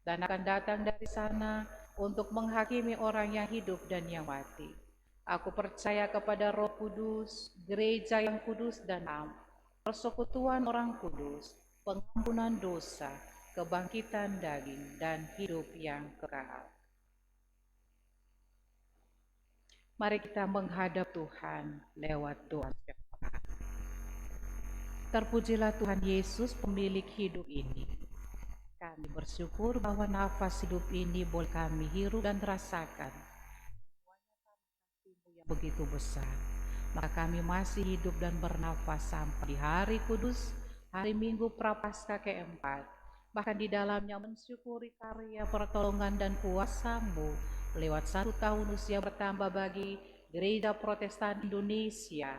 dan akan datang dari sana untuk menghakimi orang yang hidup dan yang mati. Aku percaya kepada Roh Kudus, gereja yang kudus dan am, persekutuan orang kudus, pengampunan dosa, kebangkitan daging, dan hidup yang kekal. Mari kita menghadap Tuhan lewat doa syafaat. Terpujilah Tuhan Yesus, pemilik hidup ini. Kami bersyukur bahwa nafas hidup ini boleh kami hirup dan rasakan. Yang begitu besar, maka kami masih hidup dan bernafas sampai di hari kudus, hari Minggu Prapaskah keempat. Bahkan di dalamnya mensyukuri karya pertolongan dan kuasa-Mu lewat 1 tahun usia bertambah bagi Gereja Protestan Indonesia,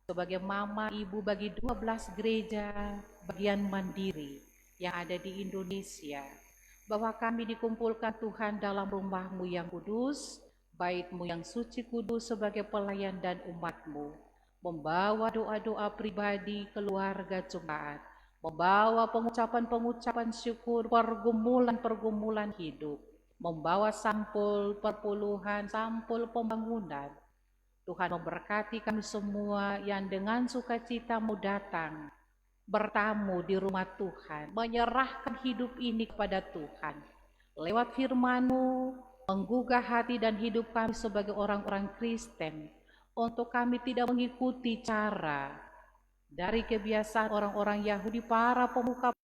sebagai mama ibu bagi 12 gereja bagian mandiri yang ada di Indonesia, bahwa kami dikumpulkan Tuhan dalam rumah-Mu yang kudus, bait-Mu yang suci kudus sebagai pelayan dan umat-Mu, membawa doa-doa pribadi, keluarga, jemaat, membawa pengucapan-pengucapan syukur, pergumulan-pergumulan hidup, membawa sampul perpuluhan, sampul pembangunan. Tuhan memberkati kami semua yang dengan sukacita mau datang, bertamu di rumah Tuhan, menyerahkan hidup ini kepada Tuhan. Lewat firman-Mu, menggugah hati dan hidup kami sebagai orang-orang Kristen, untuk kami tidak mengikuti cara dari kebiasaan orang-orang Yahudi, para pemuka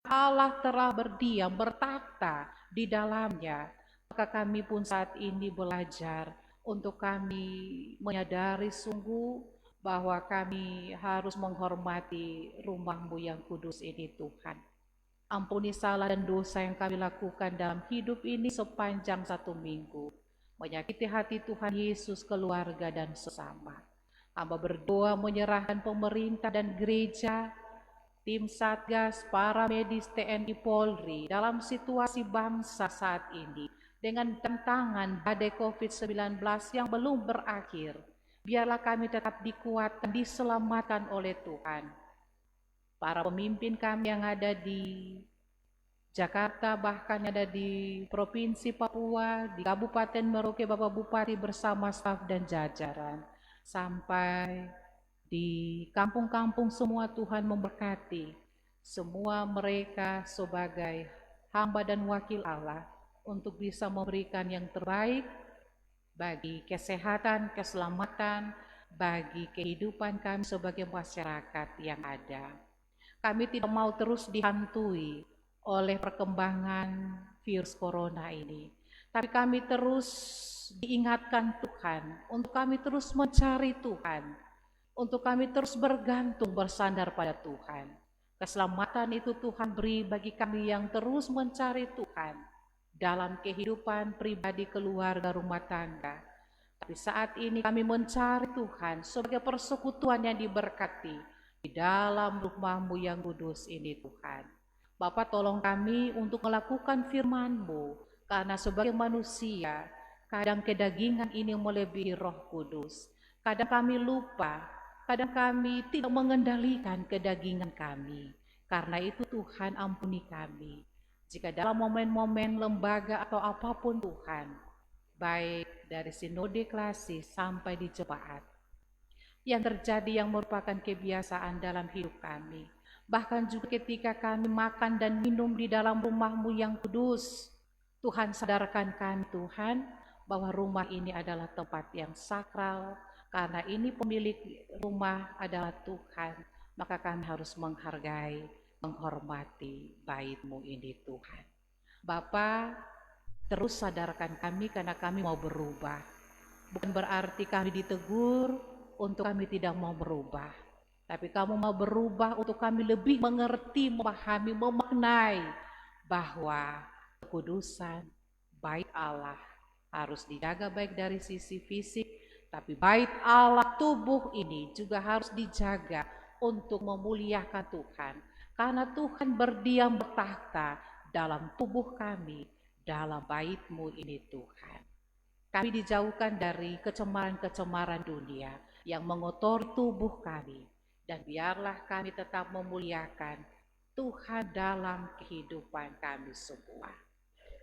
Allah telah berdiam, bertakhta di dalamnya. Maka kami pun saat ini belajar untuk kami menyadari sungguh bahwa kami harus menghormati rumah-Mu yang kudus ini, Tuhan. Ampuni salah dan dosa yang kami lakukan dalam hidup ini sepanjang 1 minggu, menyakiti hati Tuhan Yesus, keluarga, dan sesama. Hamba berdoa menyerahkan pemerintah dan gereja, tim Satgas, para medis TNI Polri dalam situasi bangsa saat ini, dengan tantangan badai COVID-19 yang belum berakhir. Biarlah kami tetap dikuatkan, diselamatkan oleh Tuhan. Para pemimpin kami yang ada di Jakarta, bahkan ada di Provinsi Papua, di Kabupaten Merauke, Bapak Bupati bersama staf dan jajaran, sampai di kampung-kampung semua Tuhan memberkati semua mereka sebagai hamba dan wakil Allah untuk bisa memberikan yang terbaik bagi kesehatan, keselamatan, bagi kehidupan kami sebagai masyarakat yang ada. Kami tidak mau terus dihantui oleh perkembangan virus corona ini, tapi kami terus diingatkan Tuhan, untuk kami terus mencari Tuhan, untuk kami terus bergantung bersandar pada Tuhan. Keselamatan itu Tuhan beri bagi kami yang terus mencari Tuhan dalam kehidupan pribadi, keluarga, rumah tangga. Tapi saat ini kami mencari Tuhan sebagai persekutuan yang diberkati di dalam rumah-Mu yang kudus ini Tuhan. Bapa, tolong kami untuk melakukan firman-Mu, karena sebagai manusia, kadang kedagingan ini melebihi Roh Kudus. Kadang kami lupa, kadang kami tidak mengendalikan kedagingan kami. Karena itu Tuhan, ampuni kami. Jika dalam momen-momen lembaga atau apapun Tuhan, baik dari sinode klasik sampai di jemaat, yang terjadi yang merupakan kebiasaan dalam hidup kami, bahkan juga ketika kami makan dan minum di dalam rumah-Mu yang kudus, Tuhan sadarkan kami Tuhan, bahwa rumah ini adalah tempat yang sakral, karena ini pemilik rumah adalah Tuhan, maka kami harus menghargai, menghormati bait-Mu ini Tuhan. Bapa, terus sadarkan kami karena kami mau berubah. Bukan berarti kami ditegur untuk kami tidak mau berubah, tapi kamu mau berubah untuk kami lebih mengerti, memahami, memaknai bahwa kekudusan bait Allah harus dijaga baik dari sisi fisik, tapi bait Allah tubuh ini juga harus dijaga untuk memuliakan Tuhan, karena Tuhan berdiam bertakhta dalam tubuh kami, dalam bait-Mu ini Tuhan. Kami dijauhkan dari kecemaran-kecemaran dunia yang mengotori tubuh kami, dan biarlah kami tetap memuliakan Tuhan dalam kehidupan kami semua.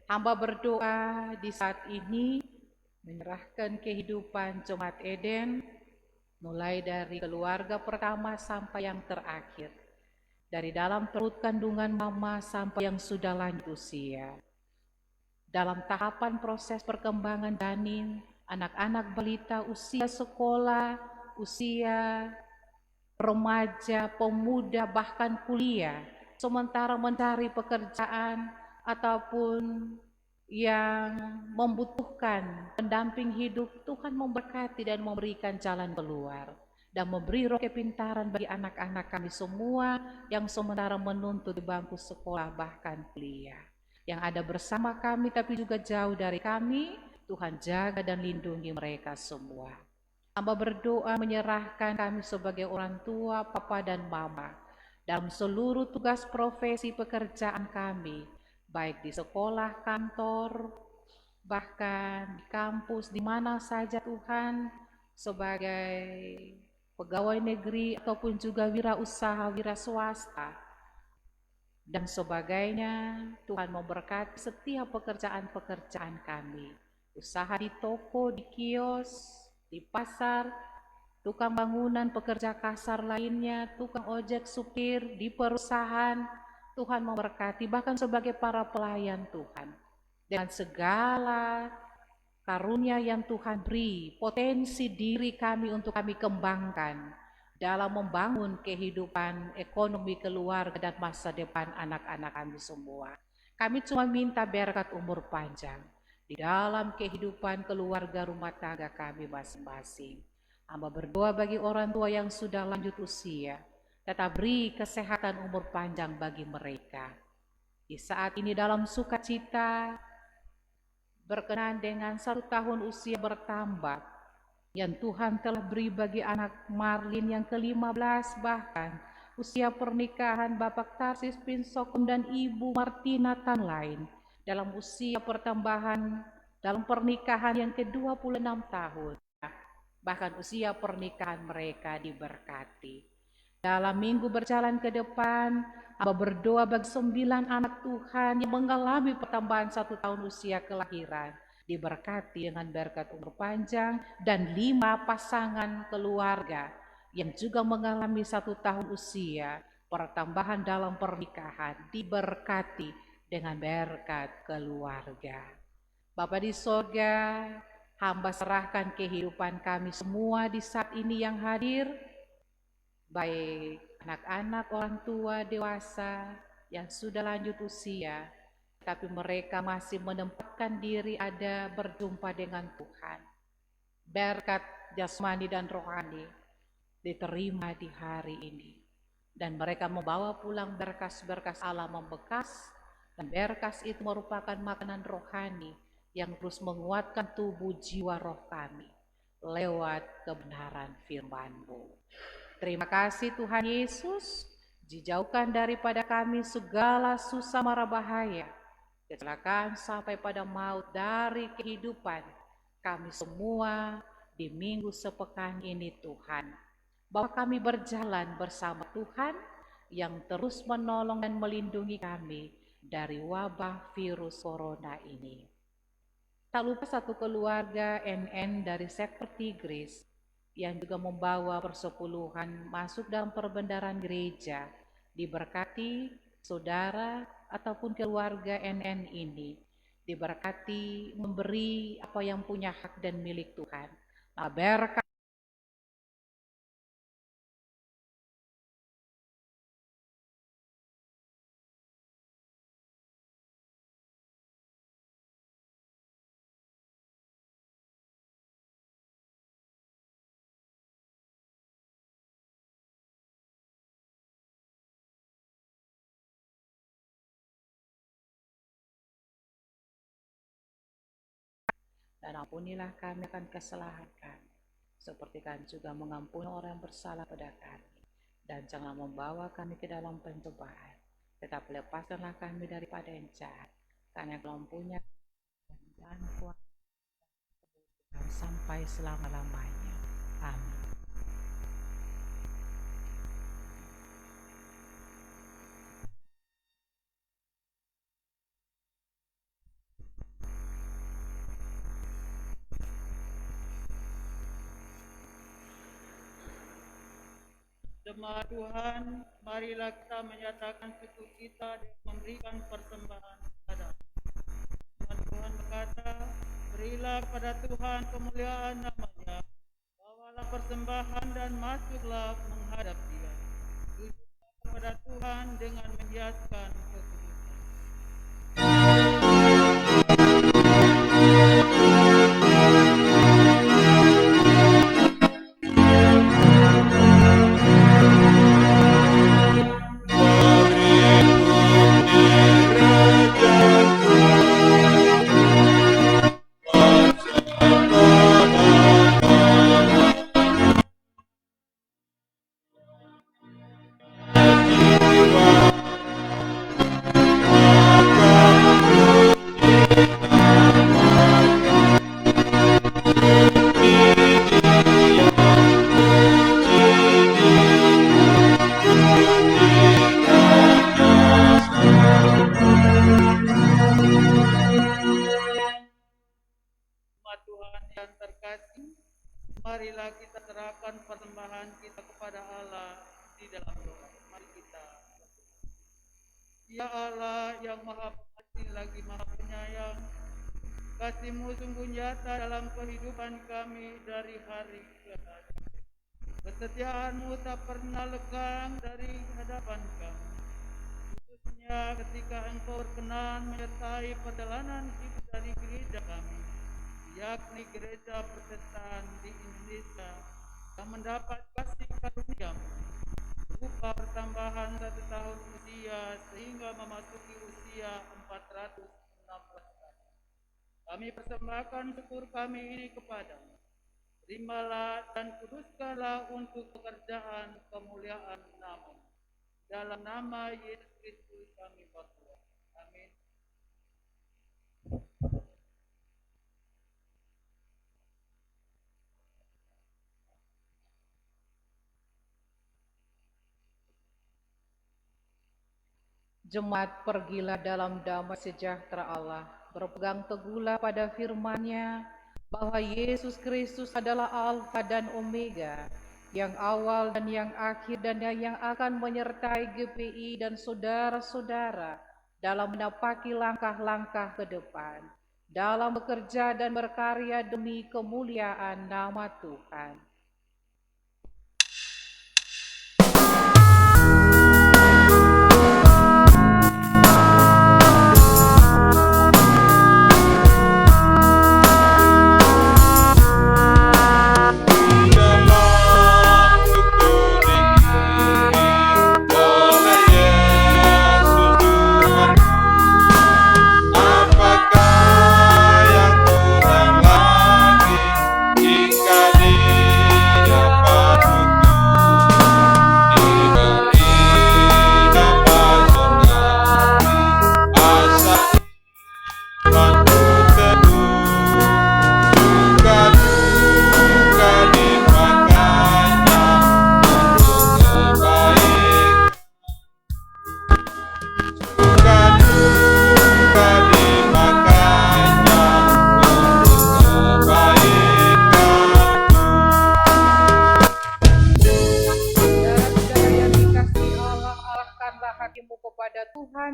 Hamba berdoa di saat ini, menyerahkan kehidupan Jemaat Eden, mulai dari keluarga pertama sampai yang terakhir, dari dalam perut kandungan mama sampai yang sudah lanjut usia, dalam tahapan proses perkembangan janin, anak-anak balita, usia sekolah, usia remaja, pemuda, bahkan kuliah, sementara mencari pekerjaan ataupun yang membutuhkan pendamping hidup, Tuhan memberkati dan memberikan jalan keluar, dan memberi roh kepintaran bagi anak-anak kami semua yang sementara menuntut di bangku sekolah bahkan kuliah, yang ada bersama kami tapi juga jauh dari kami. Tuhan jaga dan lindungi mereka semua. Hamba berdoa menyerahkan kami sebagai orang tua, papa dan mama, dalam seluruh tugas profesi pekerjaan kami, baik di sekolah, kantor, bahkan di kampus, di mana saja Tuhan, sebagai pegawai negeri ataupun juga wirausaha, wira swasta, dan sebagainya. Tuhan memberkati setiap pekerjaan-pekerjaan kami, usaha di toko, di kios, di pasar, tukang bangunan, pekerja kasar lainnya, tukang ojek, supir, di perusahaan. Tuhan memberkati, bahkan sebagai para pelayan Tuhan, dengan segala karunia yang Tuhan beri, potensi diri kami untuk kami kembangkan dalam membangun kehidupan ekonomi keluarga dan masa depan anak-anak kami semua. Kami cuma minta berkat umur panjang di dalam kehidupan keluarga rumah tangga kami masing-masing. Hamba berdoa bagi orang tua yang sudah lanjut usia, tetap beri kesehatan umur panjang bagi mereka. Di saat ini dalam sukacita, berkenan dengan 1 tahun usia bertambah, yang Tuhan telah beri bagi anak Marlin yang ke-15, bahkan usia pernikahan Bapak Tarsis Pinsokum dan Ibu Martina Tanlain, dalam usia pertambahan dalam pernikahan yang ke-26 tahun. Bahkan usia pernikahan mereka diberkati. Dalam minggu berjalan ke depan, hamba berdoa bagi 9 anak Tuhan yang mengalami pertambahan 1 tahun usia kelahiran, diberkati dengan berkat umur panjang, dan 5 pasangan keluarga yang juga mengalami 1 tahun usia pertambahan dalam pernikahan, diberkati dengan berkat keluarga. Bapa di sorga, hamba serahkan kehidupan kami semua di saat ini yang hadir, baik anak-anak, orang tua, dewasa yang sudah lanjut usia, tapi mereka masih menempatkan diri ada berjumpa dengan Tuhan. Berkat jasmani dan rohani diterima di hari ini. Dan mereka membawa pulang berkas-berkas Allah membekas, dan berkas itu merupakan makanan rohani yang terus menguatkan tubuh jiwa roh kami lewat kebenaran firman-Mu. Terima kasih Tuhan Yesus, dijauhkan daripada kami segala susah mara bahaya, kecelakaan sampai pada maut dari kehidupan kami semua di minggu sepekan ini Tuhan. Bahwa kami berjalan bersama Tuhan yang terus menolong dan melindungi kami dari wabah virus corona ini. Tak lupa satu keluarga NN dari sektor Tigris yang juga membawa persepuluhan masuk dalam perbendaharaan gereja. Diberkati saudara ataupun keluarga NN ini, diberkati memberi apa yang punya hak dan milik Tuhan. Berkat dan ampunilah kami akan kesalahan kami, seperti kami juga mengampuni orang yang bersalah pada kami. Dan jangan membawa kami ke dalam pencobaan, tetapi lepaskanlah kami daripada yang jahat, karena yang mempunyai dan kuasa sampai selama-lamanya. Amin. Jemaat Tuhan, marilah kita menyatakan syukur kita dan memberikan persembahan kepada Tuhan. Berkata, berilah kepada Tuhan kemuliaan namanya, bawalah persembahan dan masuklah menghadap Dia. Sujudlah kepada Tuhan dengan menghiaskan kekudusan. Marilah kita serahkan persembahan kita kepada Allah di dalam doa. Mari kita berdoa. Ya Allah yang Maha Pengasih lagi Maha Penyayang, kasih-Mu sungguh nyata dalam kehidupan kami dari hari ke hari. Kesetiaan-Mu tak pernah lekang dari hadapan kami, khususnya ketika Engkau berkenan menyertai perjalanan hidup dari gereja kami, yakni gereja Protestan di Indonesia yang mendapat kasih karunia-Mu berupa pertambahan 1 tahun usia sehingga memasuki usia 416 tahun. Kami persembahkan syukur kami ini kepadamu. Terimalah dan kuduskanlah untuk pekerjaan kemuliaan nama-Mu. Dalam nama Yesus Kristus kami berdoa. Amin. Jemaat, pergilah dalam damai sejahtera Allah, berpegang teguhlah pada firman-Nya bahwa Yesus Kristus adalah Alfa dan Omega, yang awal dan yang akhir, dan yang akan menyertai GPI dan saudara-saudara dalam menapaki langkah-langkah ke depan, dalam bekerja dan berkarya demi kemuliaan nama Tuhan.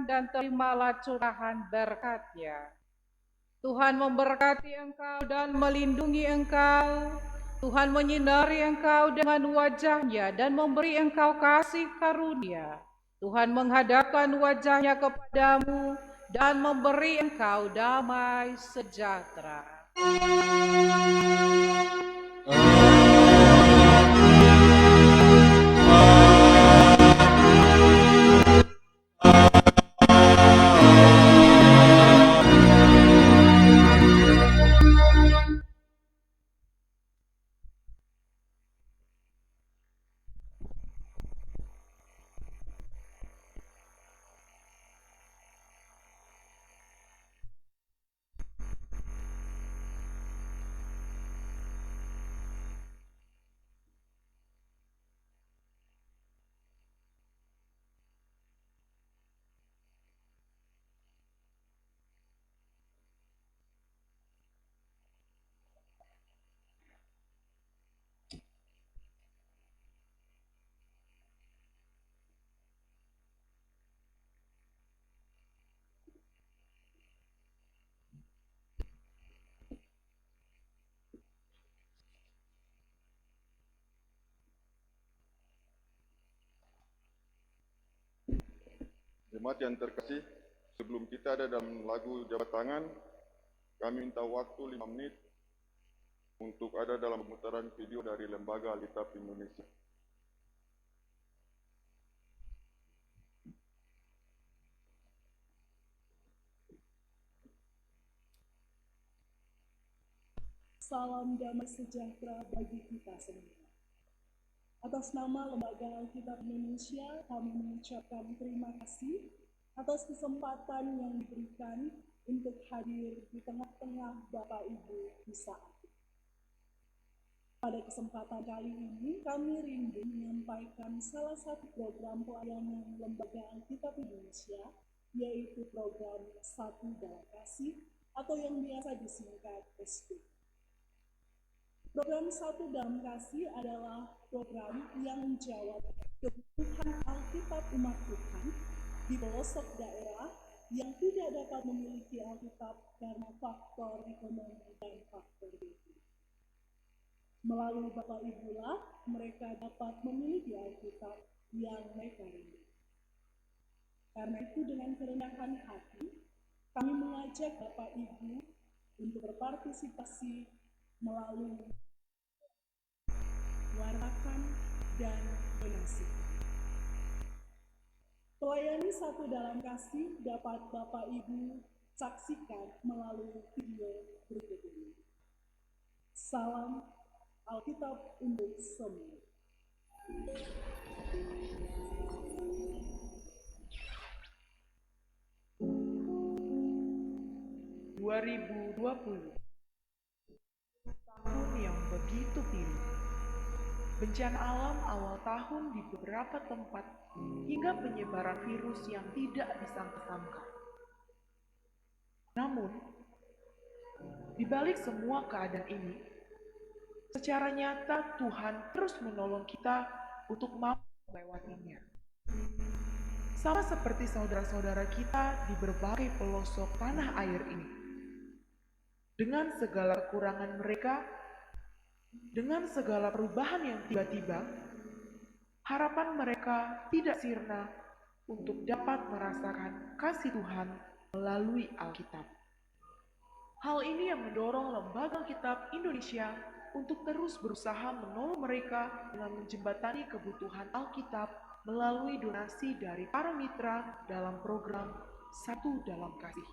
Dan terimalah curahan berkat-Nya. Tuhan memberkati engkau dan melindungi engkau. Tuhan menyinari engkau dengan wajah-Nya dan memberi engkau kasih karunia. Tuhan menghadapkan wajah-Nya kepadamu dan memberi engkau damai sejahtera. Jemaat yang terkasih, sebelum kita ada dalam lagu jabat tangan, kami minta waktu 5 menit untuk ada dalam pemutaran video dari Lembaga Alkitab Indonesia. Salam damai sejahtera bagi kita semua. Atas nama Lembaga Alkitab Indonesia, kami mengucapkan terima kasih atas kesempatan yang diberikan untuk hadir di tengah-tengah Bapak Ibu di saat ini. Pada kesempatan kali ini, kami rindu menyampaikan salah satu program pelayanan Lembaga Alkitab Indonesia, yaitu program Satu Dalam Kasih atau yang biasa disingkat SD. Program Satu Dalam Kasih adalah program yang menjawab kebutuhan Alkitab umat Tuhan di pelosok daerah yang tidak dapat memiliki Alkitab karena faktor ekonomi dan faktor biaya. Melalui Bapak Ibulah mereka dapat memiliki Alkitab yang mereka rindu. Karena itu dengan kerendahan hati, kami mengajak Bapak Ibu untuk berpartisipasi melalui wartakan dan donasi. Pelayanan Satu Dalam Kasih dapat Bapak Ibu saksikan melalui video berikut ini. Salam Alkitab untuk semua. 2020. Tahun yang begitu pilu. Bencana alam awal tahun di beberapa tempat hingga penyebaran virus yang tidak disangka-sangka. Namun, di balik semua keadaan ini, secara nyata Tuhan terus menolong kita untuk mampu melewatinya. Sama seperti saudara-saudara kita di berbagai pelosok tanah air ini. Dengan segala kekurangan mereka, dengan segala perubahan yang tiba-tiba, harapan mereka tidak sirna untuk dapat merasakan kasih Tuhan melalui Alkitab. Hal ini yang mendorong Lembaga Alkitab Indonesia untuk terus berusaha menolong mereka dengan menjembatani kebutuhan Alkitab melalui donasi dari para mitra dalam program Satu Dalam Kasih.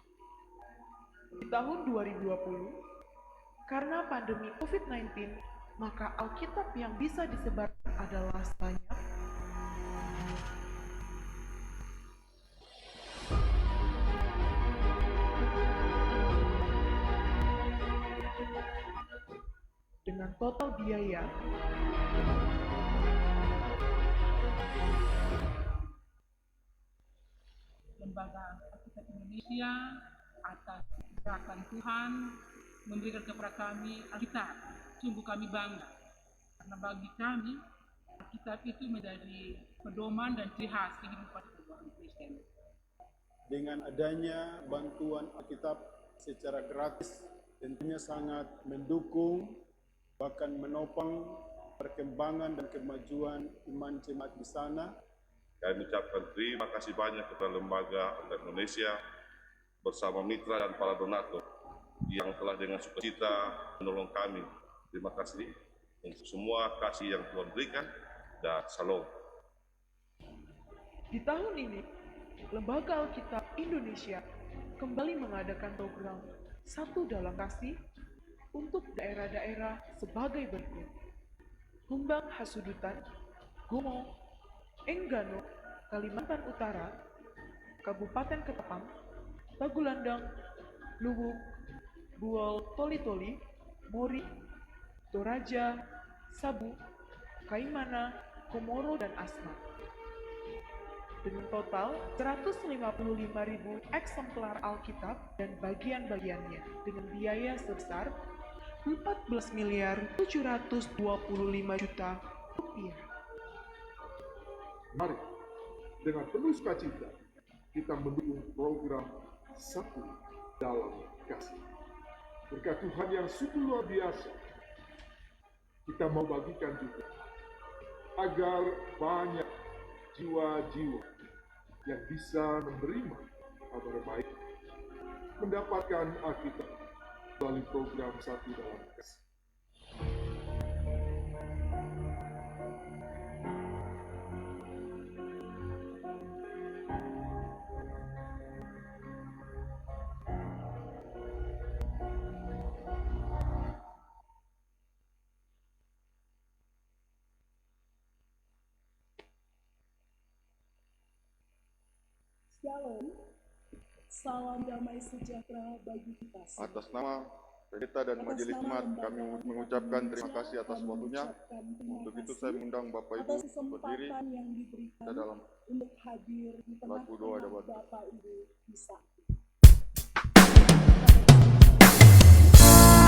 Di tahun 2020, karena pandemi COVID-19, maka Alkitab yang bisa disebarkan adalah sebanyak dengan total biaya Lembaga Alkitab Indonesia atas gerakan Tuhan memberikan kepada kami Alkitab. Sungguh kami bangga, karena bagi kami Alkitab itu menjadi pedoman dan ciri khas kehidupan kehidupan Kristen. Dengan adanya bantuan Alkitab secara gratis, tentunya sangat mendukung bahkan menopang perkembangan dan kemajuan iman jemaat di sana. Kami ucapkan terima kasih banyak kepada Lembaga Alkitab Indonesia bersama mitra dan para donatur yang telah dengan sukacita menolong kami. Terima kasih untuk semua kasih yang Tuhan berikan dan salam. Di tahun ini, Lembaga Alkitab Indonesia kembali mengadakan program Satu Dalam Kasih untuk daerah-daerah sebagai berikut: Humbang Hasudutan, Gomo, Enggano, Kalimantan Utara, Kabupaten Ketapang, Tagulandang, Luwuk, Buol Toli-Toli, Mori, Toraja, Sabu, Kaimana, Komoro, dan Asmat. Dengan total 155.000 eksemplar Alkitab dan bagian-bagiannya dengan biaya sebesar 14.725.000.000 rupiah. Mari, dengan penuh sukacita, kita mendukung program Satu Dalam Kasih. Berkat Tuhan yang sungguh luar biasa, kita mau bagikan juga agar banyak jiwa-jiwa yang bisa menerima kabar baik mendapatkan Alkitab melalui program Satu Dalam Kasih. Shalom, salam damai sejahtera bagi kita semua. Atas nama Pendeta dan Majelis Jemaat, kami mengucapkan terima kasih atas waktunya. Untuk itu saya mengundang Bapak Ibu berdiri yang diberikan dalam untuk hadir di lagu doa tengah-tengah dan Bapak Ibu bisa. Jiwaku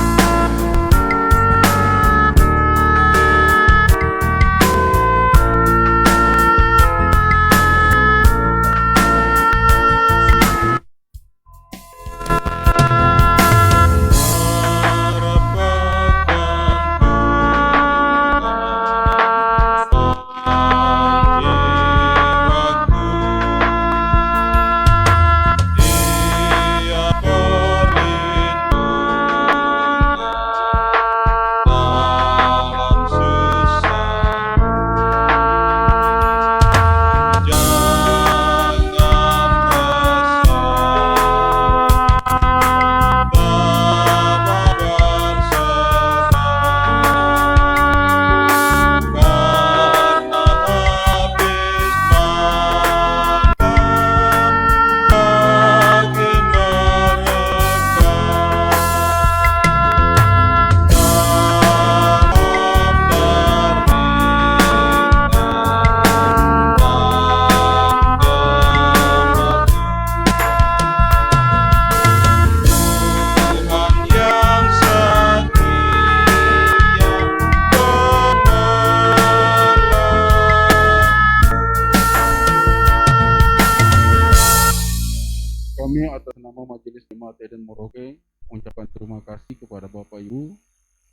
Jemaat Eden Merauke mengucapkan terima kasih kepada Bapak Ibu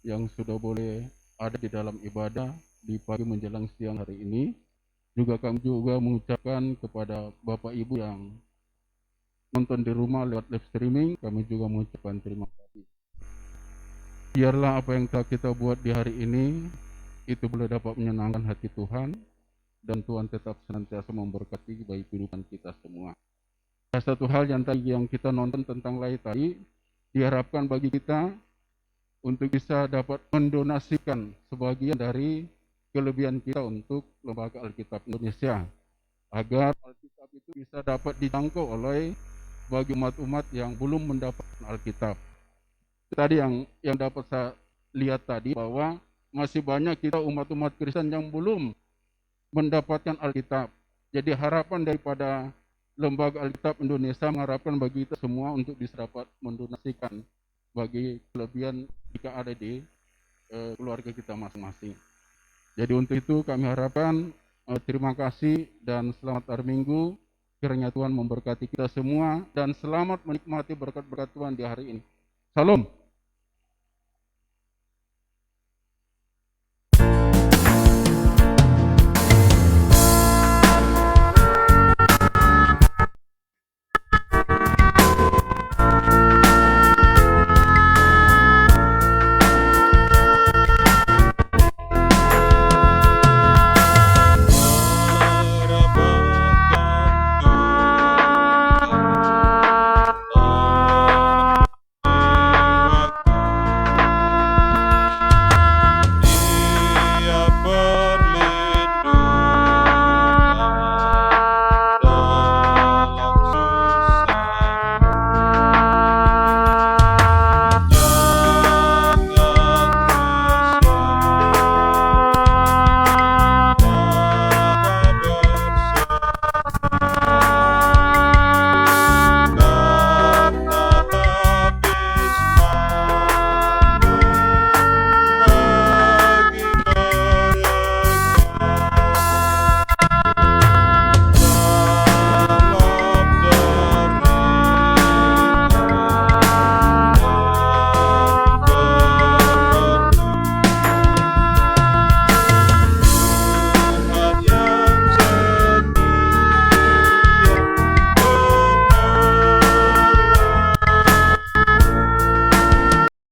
yang sudah boleh ada di dalam ibadah di pagi menjelang siang hari ini. Juga kami juga mengucapkan kepada Bapak Ibu yang nonton di rumah lewat live streaming, kami juga mengucapkan terima kasih. Biarlah apa yang telah kita buat di hari ini itu boleh dapat menyenangkan hati Tuhan, dan Tuhan tetap senantiasa memberkati bagi kehidupan kita semua. Satu hal yang tadi yang kita nonton tentang live tadi, diharapkan bagi kita untuk bisa dapat mendonasikan sebagian dari kelebihan kita untuk Lembaga Alkitab Indonesia, agar Alkitab itu bisa dapat dijangkau oleh bagi umat-umat yang belum mendapatkan Alkitab. Tadi yang dapat saya lihat tadi bahwa masih banyak kita umat-umat Kristen yang belum mendapatkan Alkitab. Jadi harapan daripada Lembaga Alkitab Indonesia mengharapkan bagi kita semua untuk bisa dapat mendonasikan bagi kelebihan jika ada di keluarga kita masing-masing. Jadi untuk itu kami harapkan terima kasih dan selamat hari Minggu. Kiranya Tuhan memberkati kita semua dan selamat menikmati berkat-berkat Tuhan di hari ini. Salam.